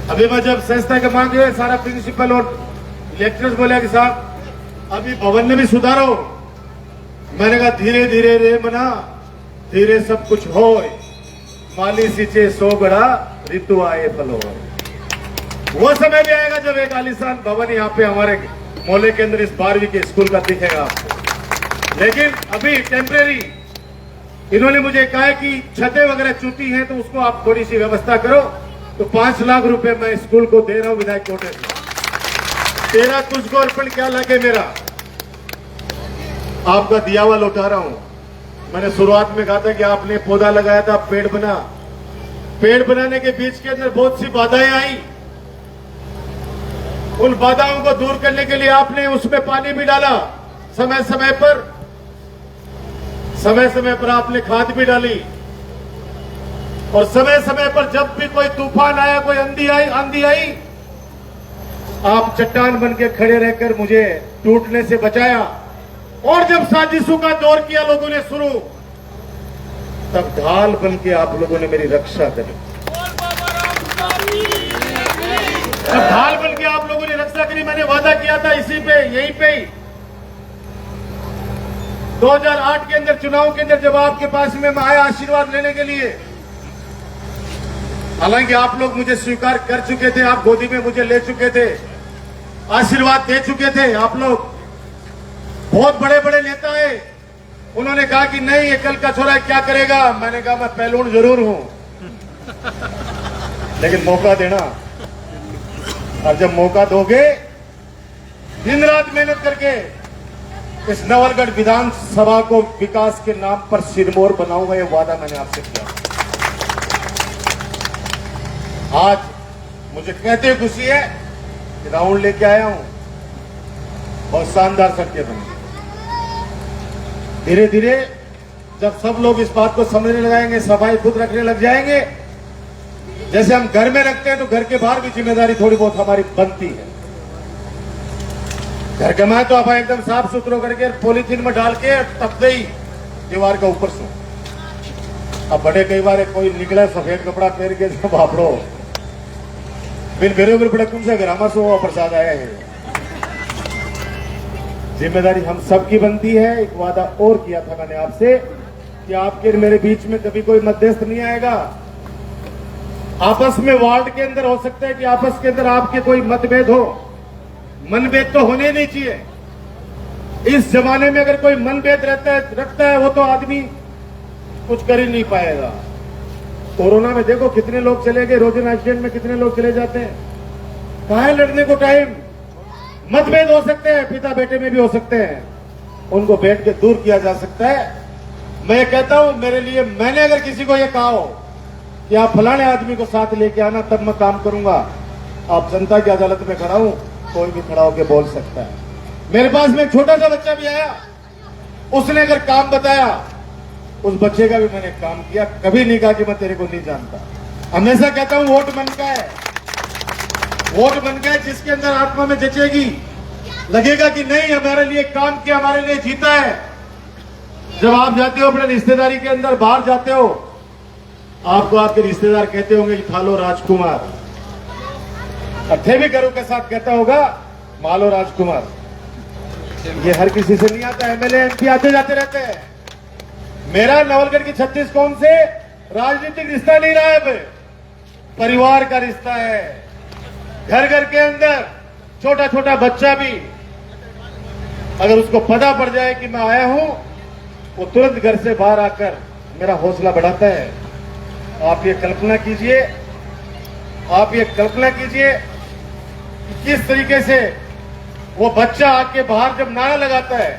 [SPEAKER 4] अभी मैं जब संस्था के मांग गए, सारा प्रिंसिपल और लेक्चरर्स बोले कि साहब अभी भवन में भी सुधारो। मैंने कहा धीरे धीरे रे मना, धीरे सब कुछ हो, माली सींचे सो बड़ा ऋतु आए फल हो। वो समय भी आएगा जब एक आलीशान भवन यहाँ पे हमारे मोहल्ले के अंदर इस 12वीं के स्कूल का दिखेगा आपको। लेकिन अभी टेम्परेरी इन्होंने मुझे कहा कि छतें वगैरह चूती हैं तो उसको आप थोड़ी सी व्यवस्था करो, तो 5 लाख रुपए मैं स्कूल को दे रहा हूं विधायक कोटे से। तेरा तुझको अर्पण क्या लगे मेरा, आपका दिया हुआ लौटा रहा हूं। मैंने शुरुआत में कहा था कि आपने पौधा लगाया था, पेड़ बना, पेड़ बनाने के बीच के अंदर बहुत सी बाधाएं आई, उन बाधाओं को दूर करने के लिए आपने उसमें पानी भी डाला, समय समय पर आपने खाद भी डाली, और समय समय पर जब भी कोई तूफान आया, कोई आंधी आई, आप चट्टान बन के खड़े रहकर मुझे टूटने से बचाया। और जब साजिशों का दौर किया लोगों ने शुरू, तब ढाल बन के आप लोगों ने मेरी रक्षा करी। जब ढाल बन के आप लोगों ने रक्षा करी, मैंने वादा किया था इसी पे, यहीं पे ही 2008 के अंदर चुनाव के अंदर जब आपके पास में मैं आया आशीर्वाद लेने के लिए, हालांकि आप लोग मुझे स्वीकार कर चुके थे, आप गोदी में मुझे ले चुके थे, आशीर्वाद दे चुके थे आप लोग, बहुत बड़े बड़े नेता है, उन्होंने कहा कि नहीं ये कल का छोरा क्या करेगा। मैंने कहा मैं पहलून जरूर हूं, लेकिन मौका देना, और जब मौका दोगे दिन रात मेहनत करके इस नवलगढ़ विधानसभा को विकास के नाम पर सिरमौर बनाऊंगा, ये वादा मैंने आपसे किया। आज मुझे कहते हुए खुशी है कि राउंड लेके आया हूं, बहुत शानदार सड़कें बनी। धीरे धीरे जब सब लोग इस बात को समझने लगाएंगे, सफाई खुद रखने लग जाएंगे, जैसे हम घर में रखते हैं तो घर के बाहर भी जिम्मेदारी थोड़ी बहुत हमारी बनती है। घर के बाहर तो आप एकदम साफ सुथरा करके पॉलीथीन में डाल के तब गई दीवार का ऊपर से। अब बड़े कई बार कोई निकला सफेद कपड़ा पहन के जब आपड़ो बिन मेरे ऊपर बड़े तुमसे ग्रामा से वो प्रसाद आया है। जिम्मेदारी हम सबकी बनती है। एक वादा और किया था मैंने आपसे कि आपके मेरे बीच में कभी कोई मध्यस्थ नहीं आएगा। आपस में वार्ड के अंदर हो सकता है कि आपस के अंदर आपके कोई मतभेद हो, मनभेद तो होने नहीं चाहिए। इस जमाने में अगर कोई मनभेद रखता है वो तो आदमी कुछ कर ही नहीं पाएगा। कोरोना में देखो कितने लोग चले गए, रोजाना एक्सीडेंट में कितने लोग चले जाते हैं। कहां है लड़ने को टाइम? मतभेद हो सकते हैं, पिता बेटे में भी हो सकते हैं, उनको बैठ के दूर किया जा सकता है। मैं कहता हूं मेरे लिए, मैंने अगर किसी को यह कहा हो कि आप फलाने आदमी को साथ लेके आना तब मैं काम करूंगा, आप जनता की अदालत में खड़ा हूं, कोई भी खड़ा होकर बोल सकता है। मेरे पास में एक छोटा सा बच्चा भी आया, उसने अगर काम बताया, उस बच्चे का भी मैंने काम किया। कभी नहीं कहा कि मैं तेरे को नहीं जानता। हमेशा कहता हूं वोट मन का है, वोट मन का है, जिसके अंदर आत्मा में जचेगी, लगेगा कि नहीं हमारे लिए काम किया, हमारे लिए जीता है। जब आप जाते हो अपने रिश्तेदारी के अंदर, बाहर जाते हो, आपको आपके रिश्तेदार कहते होंगे कि थालो राजकुमार, अथे भी घरों के साथ कहता होगा मालो राजकुमार। ये हर किसी से नहीं आता। एमएलए एमपी आते जाते रहते हैं। मेरा नवलगढ़ की 36 कौम से राजनीतिक रिश्ता नहीं रहा है, परिवार का रिश्ता है। घर घर के अंदर छोटा छोटा बच्चा भी अगर उसको पता पड़ जाए कि मैं आया हूं, वो तुरंत घर से बाहर आकर मेरा हौसला बढ़ाता है। आप ये कल्पना कीजिए, आप ये कल्पना कीजिए कि किस तरीके से वो बच्चा आके बाहर जब नारा लगाता है,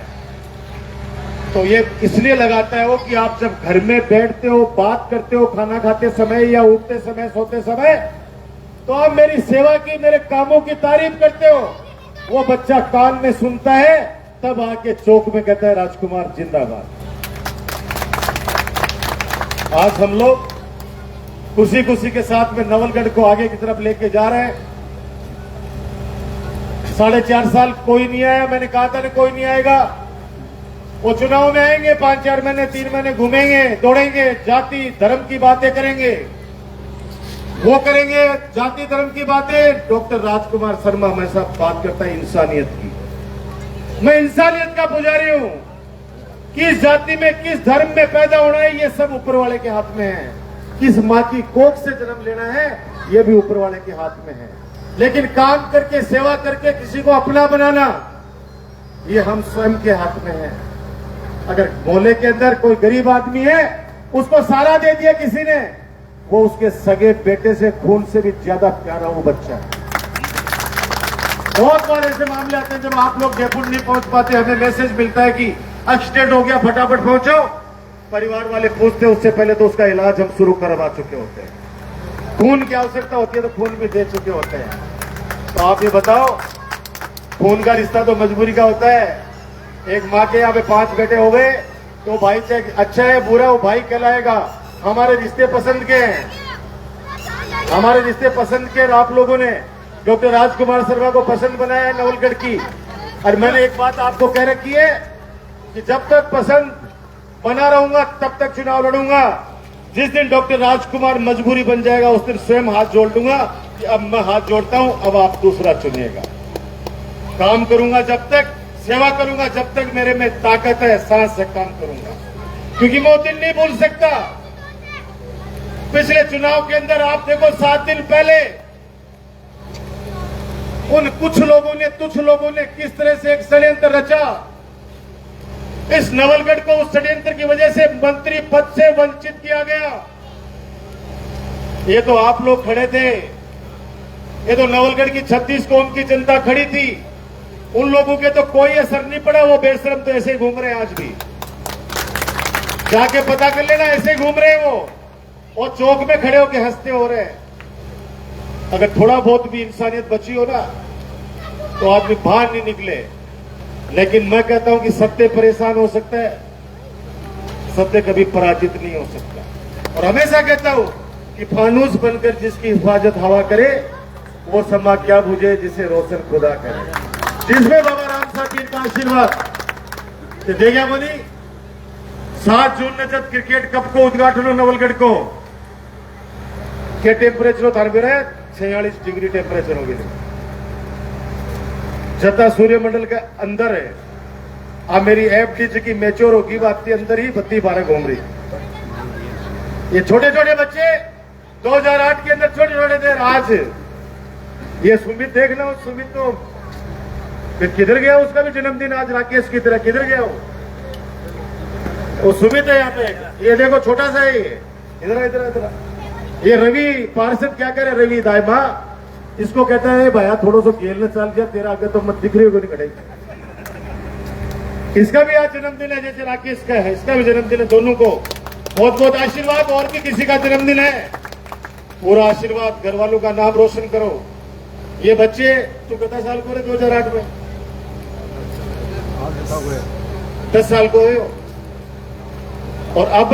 [SPEAKER 4] तो ये इसलिए लगाता है वो कि आप जब घर में बैठते हो, बात करते हो, खाना खाते समय या उठते समय, सोते समय, तो आप मेरी सेवा की, मेरे कामों की तारीफ करते हो। वो बच्चा कान में सुनता है, तब आके चौक में कहता है राजकुमार जिंदाबाद। आज हम लोग खुशी खुशी के साथ में नवलगढ़ को आगे की तरफ लेके जा रहे हैं। 4.5 साल कोई नहीं आया, मैंने कहा था ना कोई नहीं आएगा। वो चुनाव में आएंगे, 5-4 महीने 3 महीने घूमेंगे, दौड़ेंगे, जाति धर्म की बातें करेंगे, वो करेंगे जाति धर्म की बातें। डॉक्टर राजकुमार शर्मा हमेशा बात करता है इंसानियत की। मैं इंसानियत का पुजारी हूं। किस जाति में, किस धर्म में पैदा होना है, ये सब ऊपर वाले के हाथ में है। किस माँ की कोख से जन्म लेना है, ये भी ऊपर वाले के हाथ में है। लेकिन काम करके, सेवा करके किसी को अपना बनाना, ये हम स्वयं के हाथ में है। अगर मोहल्ले के अंदर कोई गरीब आदमी है, उसको सारा दे दिया किसी ने, वो उसके सगे बेटे से खून से भी ज्यादा प्यारा वो बच्चा है। बहुत बार ऐसे मामले आते हैं जब आप लोग जयपुर नहीं पहुंच पाते, हमें मैसेज मिलता है कि एक्सीडेंट हो गया, फटाफट पहुंचो। परिवार वाले पूछते हैं, उससे पहले तो उसका इलाज हम शुरू करवा चुके होते हैं। खून की आवश्यकता होती है तो खून भी दे चुके होते हैं। तो आप ये बताओ, खून का रिश्ता तो मजबूरी का होता है। एक माँ के यहाँ पे 5 बेटे हो गए तो भाई चाहे अच्छा है बुरा, वो भाई कहलाएगा। हमारे रिश्ते पसंद के हैं, हमारे रिश्ते पसंद के, और आप लोगों ने डॉक्टर राजकुमार शर्मा को पसंद बनाया है नवलगढ़ की। और मैंने एक बात आपको कह रखी है कि जब तक पसंद बना रहूंगा तब तक चुनाव लड़ूंगा। जिस दिन डॉक्टर राजकुमार मजबूरी बन जाएगा उस दिन स्वयं हाथ जोड़ दूंगा कि अब मैं हाथ जोड़ता हूं, अब आप दूसरा चुनिएगा। काम करूंगा जब तक, सेवा करूंगा जब तक मेरे में ताकत है, सांस से काम करूंगा। क्योंकि मैं वो दिन नहीं भूल सकता। पिछले चुनाव के अंदर आप देखो, 7 दिन पहले उन कुछ लोगों ने किस तरह से एक षड्यंत्र रचा। इस नवलगढ़ को उस षड्यंत्र की वजह से मंत्री पद से वंचित किया गया। ये तो आप लोग खड़े थे, ये तो नवलगढ़ की 36 कौम की जनता खड़ी थी। उन लोगों के तो कोई असर नहीं पड़ा, वो बेशरम तो ऐसे ही घूम रहे हैं आज भी। जाके पता कर लेना, ऐसे घूम रहे हैं वो, और चौक में खड़े होकर हंसते हो रहे हैं। अगर थोड़ा बहुत भी इंसानियत बची हो ना तो आदमी बाहर नहीं निकले। लेकिन मैं कहता हूं कि सत्य परेशान हो सकता है, सत्य कभी पराजित नहीं हो सकता। और हमेशा कहता हूं कि फानूस बनकर जिसकी हिफाजत हवा करे, वो समा क्या बुझे जिसे रोशन खुदा करे। जिसमें बाबा राम साहब पीर का आशीर्वाद दे गया बोली। 7 जून ने जब क्रिकेट कप को उद्घाटन हो नवलगढ़ को, क्या टेम्परेचर हो थाने है? 46 डिग्री टेम्परेचर हो गया। जता सूर्यमंडल के अंदर है। अब मेरी एफडी की मैच्योर होगी बात के अंदर ही बत्ती 12 घूम रही। ये छोटे छोटे बच्चे 2008 के अंदर छोटे छोटे थे, आज ये सुमित देखना, सुमित तो फिर किधर गया? उसका भी जन्मदिन आज राकेश की तरह, किधर गया वो सुमित है यहाँ पे। ये देखो छोटा सा है, इधर इधर इधर। ये रवि पार्षद क्या करे, रवि दाइमा इसको कहता है भैया थोड़ा सा खेलने चल गया, तेरा आगे तो मत दिख रही होगी नहीं। इसका भी आज जन्मदिन है, जैसे राकेश का है, इसका भी जन्मदिन है। दोनों को बहुत बहुत आशीर्वाद। और भी किसी का जन्मदिन है, पूरा आशीर्वाद। घर वालों का नाम रोशन करो। ये बच्चे तो कितना साल को रहे? 2008 में 10 साल को हुए हो, और अब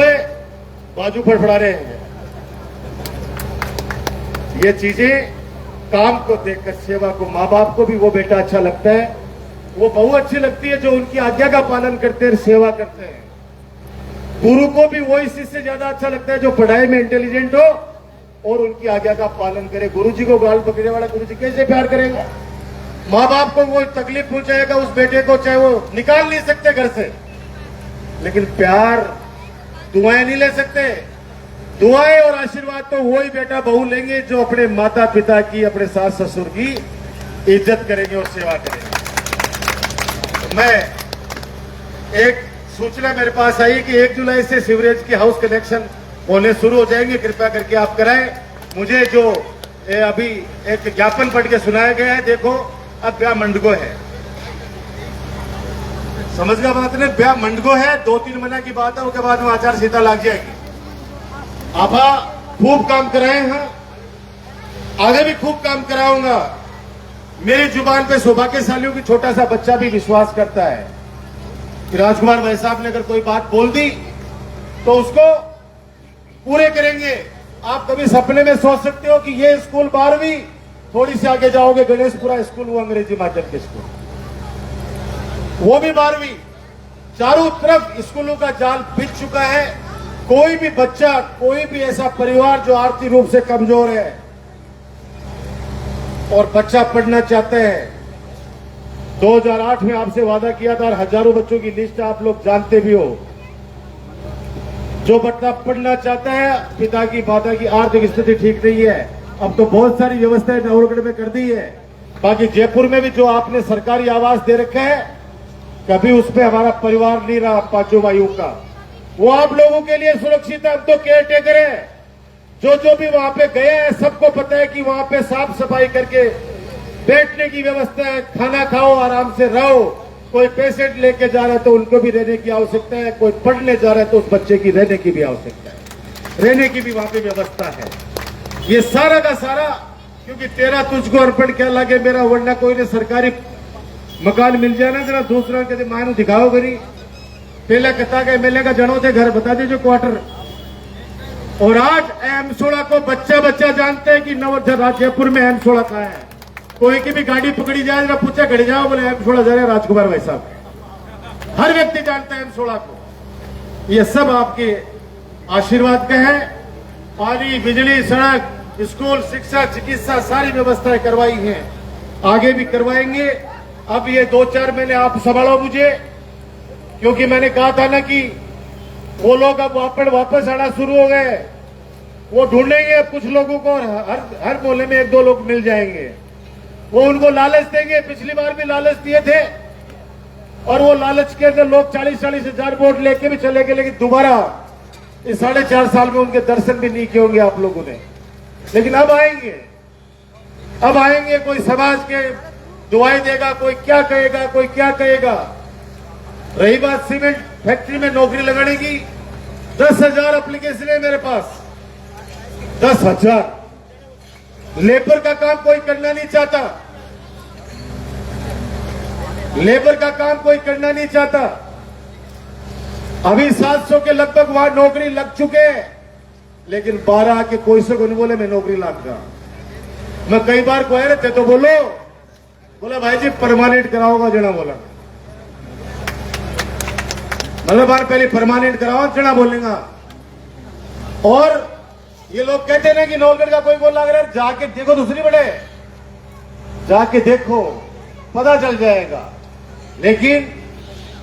[SPEAKER 4] बाजू फड़फड़ा रहे हैं। ये चीजें काम को देखकर, सेवा को, माँ बाप को भी वो बेटा अच्छा लगता है, वो बहू अच्छी लगती है जो उनकी आज्ञा का पालन करते हैं, सेवा करते हैं। गुरु को भी वो इस चीज से ज्यादा अच्छा लगता है जो पढ़ाई में इंटेलिजेंट हो और उनकी आज्ञा का पालन करे। गुरु जी को गाल पकड़ने वाला गुरु जी कैसे प्यार करेगा? माँ बाप को वो तकलीफ पहुंचाएगा उस बेटे को, चाहे वो निकाल नहीं सकते घर से, लेकिन प्यार, दुआएं नहीं ले सकते। दुआएं और आशीर्वाद तो वही बेटा बहू लेंगे जो अपने माता पिता की, अपने सास ससुर की इज्जत करेंगे और सेवा करेंगे। मैं एक सूचना मेरे पास आई कि 1 जुलाई से सीवरेज की हाउस कनेक्शन होने शुरू हो जाएंगे। कृपया करके आप कराएं। मुझे जो अभी एक ज्ञापन पढ़ के सुनाया गया है, देखो अब ब्याह मंडगो है, समझ गया बात ने? ब्याह मंडगो है, 2-3 महीने की बात है, उसके बाद में आचार संहिता लग जाएगी। आभा खूब काम कराए हैं, आगे भी खूब काम कराऊंगा। मेरी जुबान पे सौभाग्यशालियों की छोटा सा बच्चा भी विश्वास करता है कि राजकुमार भाई साहब ने अगर कोई बात बोल दी तो उसको पूरे करेंगे। आप कभी सपने में सोच सकते हो कि ये स्कूल 12वीं, थोड़ी सी आगे जाओगे गणेशपुरा स्कूल, वो अंग्रेजी माध्यम के स्कूल, वो भी 12वीं। चारों तरफ स्कूलों का जाल बिछ चुका है। कोई भी बच्चा, कोई भी ऐसा परिवार जो आर्थिक रूप से कमजोर है और बच्चा पढ़ना चाहता है, 2008 में आपसे वादा किया था और हजारों बच्चों की लिस्ट आप लोग जानते भी हो। जो बच्चा पढ़ना चाहता है, पिता की माता की आर्थिक स्थिति ठीक नहीं है, अब तो बहुत सारी व्यवस्थाएं नवरगढ़ में कर दी है। बाकी जयपुर में भी जो आपने सरकारी आवास दे रखा है, कभी उसमें हमारा परिवार नहीं रहा पांचों भाइयों का, वो आप लोगों के लिए सुरक्षित है। अब तो केयर टेकर है, जो भी वहां पे गए हैं सबको पता है कि वहां पे साफ सफाई करके बैठने की व्यवस्था है, खाना खाओ, आराम से रहो। कोई पेशेंट लेके जा रहा है तो उनको भी रहने की आवश्यकता है, कोई पढ़ने जा रहा है तो उस बच्चे की रहने की भी आवश्यकता है, रहने की भी वहां पे व्यवस्था है। ये सारा का सारा, क्योंकि तेरा तुझको अर्पण क्या लगे मेरा, वरना कोई ने सरकारी मकान मिल जाए ना, जरा दूसरा कहते मायनू दिखाओ करी, पहले कथा का एमएलए का जनो थे घर बता दीजिए क्वार्टर। और आज M16 को बच्चा बच्चा जानते हैं कि जयपुर में M16 कहाँ है। कोई की भी गाड़ी पकड़ी जाए, जरा पूछे खड़े जाओ, बोले M16 जा रहे राजकुमार भाई साहब। हर व्यक्ति जानता है M16 को। ये सब आपके आशीर्वाद का है। पानी, बिजली, सड़क, स्कूल, शिक्षा, चिकित्सा सारी व्यवस्थाएं करवाई हैं, आगे भी करवाएंगे। अब ये 2-4 महीने आप संभालो मुझे, क्योंकि मैंने कहा था ना कि वो लोग अब वापस आना शुरू हो गए। वो ढूंढेंगे अब कुछ लोगों को, और हर मोहल्ले में 1-2 लोग मिल जाएंगे। वो उनको लालच देंगे, पिछली बार भी लालच दिए थे और वो लालच के अंदर लोग 40-40 हजार वोट लेके भी चले गए, लेकिन दोबारा इस 4.5 साल में उनके दर्शन भी नहीं किए होंगे आप लोगों ने। लेकिन अब आएंगे, कोई समाज के दुआएं देगा, कोई क्या कहेगा, कोई क्या कहेगा। रही बात सीमेंट फैक्ट्री में नौकरी लगाने की, 10,000 एप्लीकेशन है मेरे पास, 10,000। लेबर का काम कोई करना नहीं चाहता, लेबर का काम कोई करना नहीं चाहता। अभी 700 के लगभग वहां नौकरी लग चुके हैं, लेकिन 12 के कोई से को नहीं बोले मैं नौकरी लाग रहा। मैं कई बार कह रहे थे तो बोला भाई जी परमानेंट कराओगा जना, बोला मतलब बार पहले परमानेंट कराओ जना बोलेगा। और ये लोग कहते हैं ना कि नौलगढ़ का कोई बोल लग रहा है, जाके देखो दूसरी बड़े, जाके देखो पता चल जाएगा। लेकिन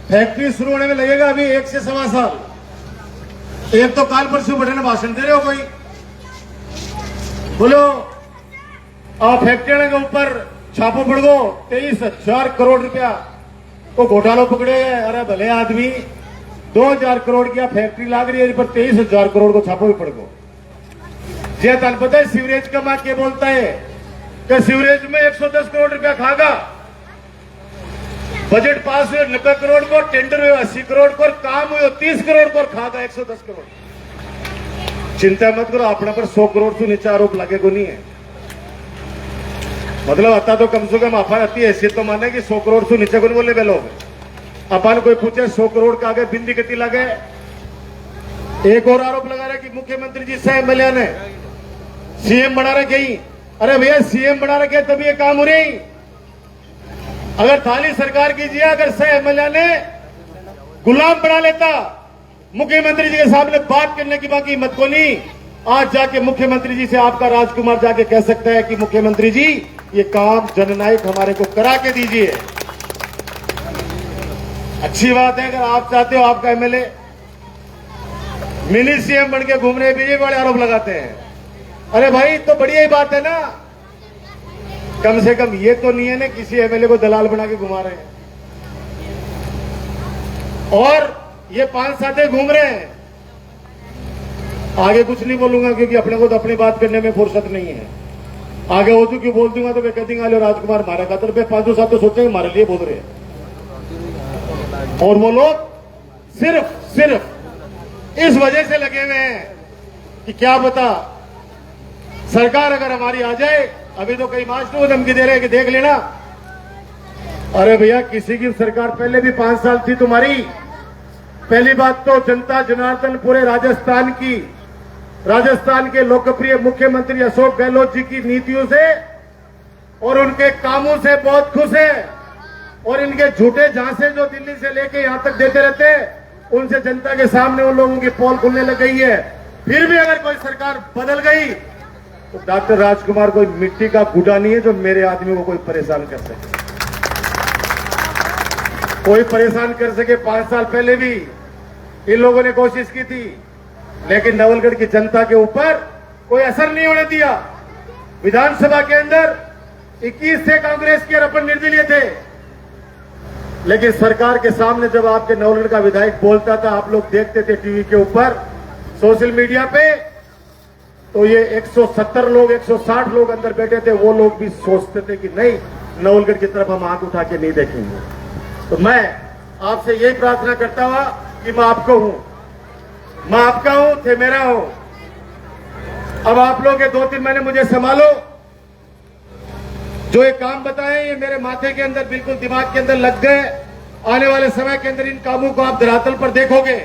[SPEAKER 4] फैक्ट्री शुरू होने में लगेगा अभी 1 से 1.25 साल। एक तो काल परसों बड़े ने भाषण दे रहे हो, कोई बोलो आप फैक्ट्री के ऊपर छापो पड़ गो, 23,000 करोड़ रुपया को घोटालो पकड़े गए। अरे भले आदमी, 2,000 करोड़ की फैक्ट्री लाग रही है, पर 23,000 करोड़ को छापो भी पड़ गो। जे तन पता है सीवरेज का मां क्या बोलता है कि सीवरेज में 110 करोड़ रुपया खागा। बजट पास हुए 90 करोड़ को, टेंडर हुए 80 करोड़ को, काम हुए 30 करोड़ को, खागा 110 करोड़। चिंता मत करो, अपने पर 100 करोड़ से नीचे आरोप लगे को नहीं है। मतलब आता तो कम से कम अपन अति हैसियत तो माने कि 100 करोड़ से नीचे को नहीं बोले वे लोग। अपन कोई पूछे 100 करोड़ का आगे बिंदी गति लगे। एक और आरोप लगा रहे कि मुख्यमंत्री जी से एमएलए ने सीएम बना रखे ही। अरे भैया सीएम बना रखे तभी ये काम हो रही। अगर थाली सरकार कीजिए, अगर सह एमएलए ने गुलाम बना लेता, मुख्यमंत्री जी के सामने बात करने की बाकी हिम्मत को नहीं। आज जाके मुख्यमंत्री जी से आपका राजकुमार जाके कह सकता है कि मुख्यमंत्री जी ये काम जननायक हमारे को करा के दीजिए। अच्छी बात है, अगर आप चाहते हो आपका एमएलए मिनी सीएम बन के घूम रहे, बीजेपी वाले आरोप लगाते हैं। अरे भाई तो बढ़िया ही बात है ना, कम से कम ये तो नहीं है ना किसी एमएलए को दलाल बना के घुमा रहे हैं। और ये 5 साथी घूम रहे हैं। आगे कुछ नहीं बोलूंगा क्योंकि अपने को तो अपनी बात करने में फुर्सत नहीं है। आगे हो चुकी बोल दूंगा तो वे कह देंगे राजकुमार मारा खातर पे 5 साथ तो सोचेंगे हमारे लिए बोल रहे हैं। और वो लोग सिर्फ इस वजह से लगे हुए हैं कि क्या पता सरकार अगर हमारी आ जाए। अभी तो कई मास्टर धमकी दे रहे हैं कि देख लेना। अरे भैया किसी की सरकार पहले भी 5 साल थी तुम्हारी। पहली बात तो जनता जनार्दन पूरे राजस्थान की राजस्थान के लोकप्रिय मुख्यमंत्री अशोक गहलोत जी की नीतियों से और उनके कामों से बहुत खुश है। और इनके झूठे झांसे जो दिल्ली से लेके यहां तक देते रहते हैं, उनसे जनता के सामने उन लोगों की पोल खुलने लग गई है। फिर भी अगर कोई सरकार बदल गई तो डॉक्टर राजकुमार कोई मिट्टी का गुड्डा नहीं है जो मेरे आदमी को कोई परेशान कर सके। कोई परेशान कर सके। 5 साल पहले भी इन लोगों ने कोशिश की थी, लेकिन नवलगढ़ की जनता के ऊपर कोई असर नहीं होने दिया। विधानसभा के अंदर 21 से कांग्रेस के अपन निर्दलीय थे, लेकिन सरकार के सामने जब आपके नवलगढ़ का विधायक बोलता था, आप लोग देखते थे टीवी के ऊपर, सोशल मीडिया पे, तो ये 170 लोग 160 लोग अंदर बैठे थे, वो लोग भी सोचते थे कि नहीं, नवलगढ़ की तरफ हम आंख उठा के नहीं देखेंगे। तो मैं आपसे यही प्रार्थना करता हुआ कि मैं आपको हूं, मैं आपका हूं, थे मेरा हूं। अब आप लोग ये 2-3 महीने मुझे संभालो। जो ये काम बताए ये मेरे माथे के अंदर, बिल्कुल दिमाग के अंदर लग गए। आने वाले समय के अंदर इन कामों को आप धरातल पर देखोगे।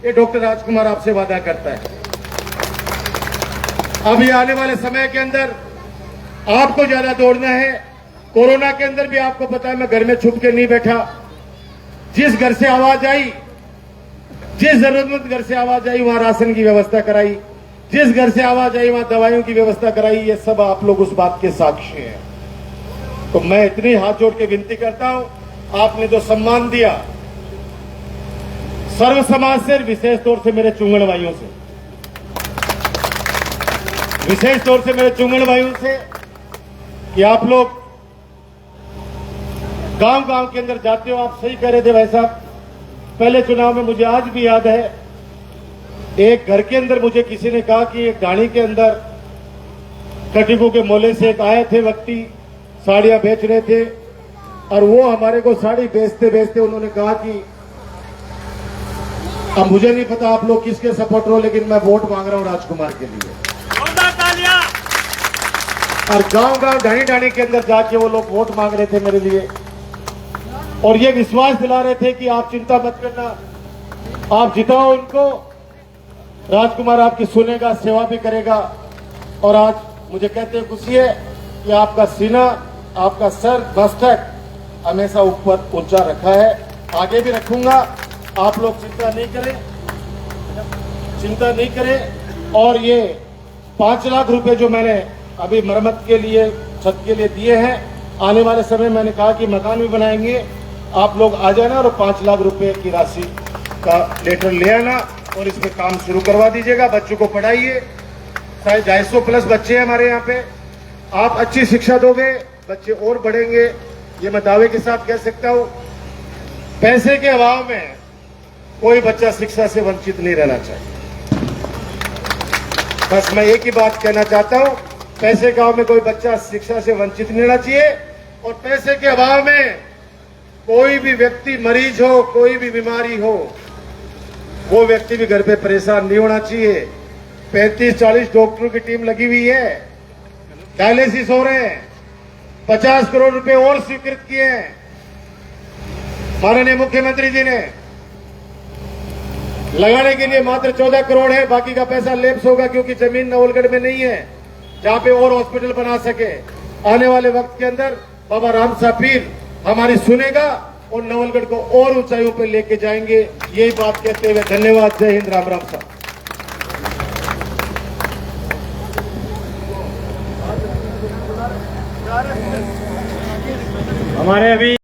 [SPEAKER 4] ये डॉक्टर राजकुमार आपसे वादा करता है। अब ये आने वाले समय के अंदर आपको ज्यादा दौड़ना है। कोरोना के अंदर भी आपको पता है मैं घर में छुप के नहीं बैठा। जिस घर से आवाज आई, जिस जरूरतमंद घर से आवाज आई, वहां राशन की व्यवस्था कराई। जिस घर से आवाज आई वहां दवाइयों की व्यवस्था कराई। ये सब आप लोग उस बात के साक्षी हैं। तो मैं इतनी हाथ जोड़ के विनती करता हूं, आपने जो सम्मान दिया सर्व समाज से, विशेष तौर से मेरे चुंगण भाइयों से, विशेष तौर से मेरे चुंगण भाइयों से, कि आप लोग गांव-गांव के अंदर जाते हो। आप सही कह रहे थे भाई साहब, पहले चुनाव में मुझे आज भी याद है, एक घर के अंदर मुझे किसी ने कहा कि एक गाड़ी के अंदर कटिकू के मोहल्ले से एक आए थे व्यक्ति, साड़ियां बेच रहे थे, और वो हमारे को साड़ी बेचते बेचते उन्होंने कहा कि अब मुझे नहीं पता आप लोग किसके सपोर्टर हो, लेकिन मैं वोट मांग रहा हूं राजकुमार के लिए। और गांव-गांव ढाणी-ढाणी के अंदर जाके वो लोग वोट मांग रहे थे मेरे लिए, और ये विश्वास दिला रहे थे कि आप चिंता मत करना, आप जिताओ उनको, राजकुमार आपकी सुनेगा, सेवा भी करेगा। और आज मुझे कहते हैं खुशी है कि आपका सीना, आपका सर, मस्तक हमेशा ऊपर ऊंचा रखा है, आगे भी रखूंगा। आप लोग चिंता नहीं करें, चिंता नहीं करें। और ये 5 लाख रुपए जो मैंने अभी मरम्मत के लिए, छत के लिए दिए हैं, आने वाले समय मैंने कहा कि मकान भी बनाएंगे। आप लोग आ जाना और 5 लाख रुपए की राशि का लेटर ले आना और इसमें काम शुरू करवा दीजिएगा। बच्चों को पढ़ाइए, शायद 250 प्लस बच्चे हैं हमारे यहाँ पे। आप अच्छी शिक्षा दोगे, बच्चे और बढ़ेंगे, ये मैं दावे के साथ कह सकता हूं। पैसे के अभाव में कोई बच्चा शिक्षा से वंचित नहीं रहना चाहिए। बस मैं एक ही बात कहना चाहता हूं, पैसे के अभाव में कोई बच्चा शिक्षा से वंचित नहीं रहना चाहिए। और पैसे के अभाव में कोई भी व्यक्ति मरीज हो, कोई भी बीमारी हो, वो व्यक्ति भी घर पे परेशान नहीं होना चाहिए। 35-40 डॉक्टरों की टीम लगी हुई है, डायलिसिस हो रहे हैं, 50 करोड़ रुपए और स्वीकृत किए हैं माननीय मुख्यमंत्री जी ने। लगाने के लिए मात्र 14 करोड़ है, बाकी का पैसा लेप्स होगा क्योंकि जमीन नवलगढ़ में नहीं है जहां पे और हॉस्पिटल बना सके। आने वाले वक्त के अंदर बाबा राम साहब पीर हमारी सुनेगा और नवलगढ़ को और ऊंचाइयों पर लेके जाएंगे। यही बात कहते हुए धन्यवाद। जय हिंद, राम राम साहब।
[SPEAKER 1] हमारे अभी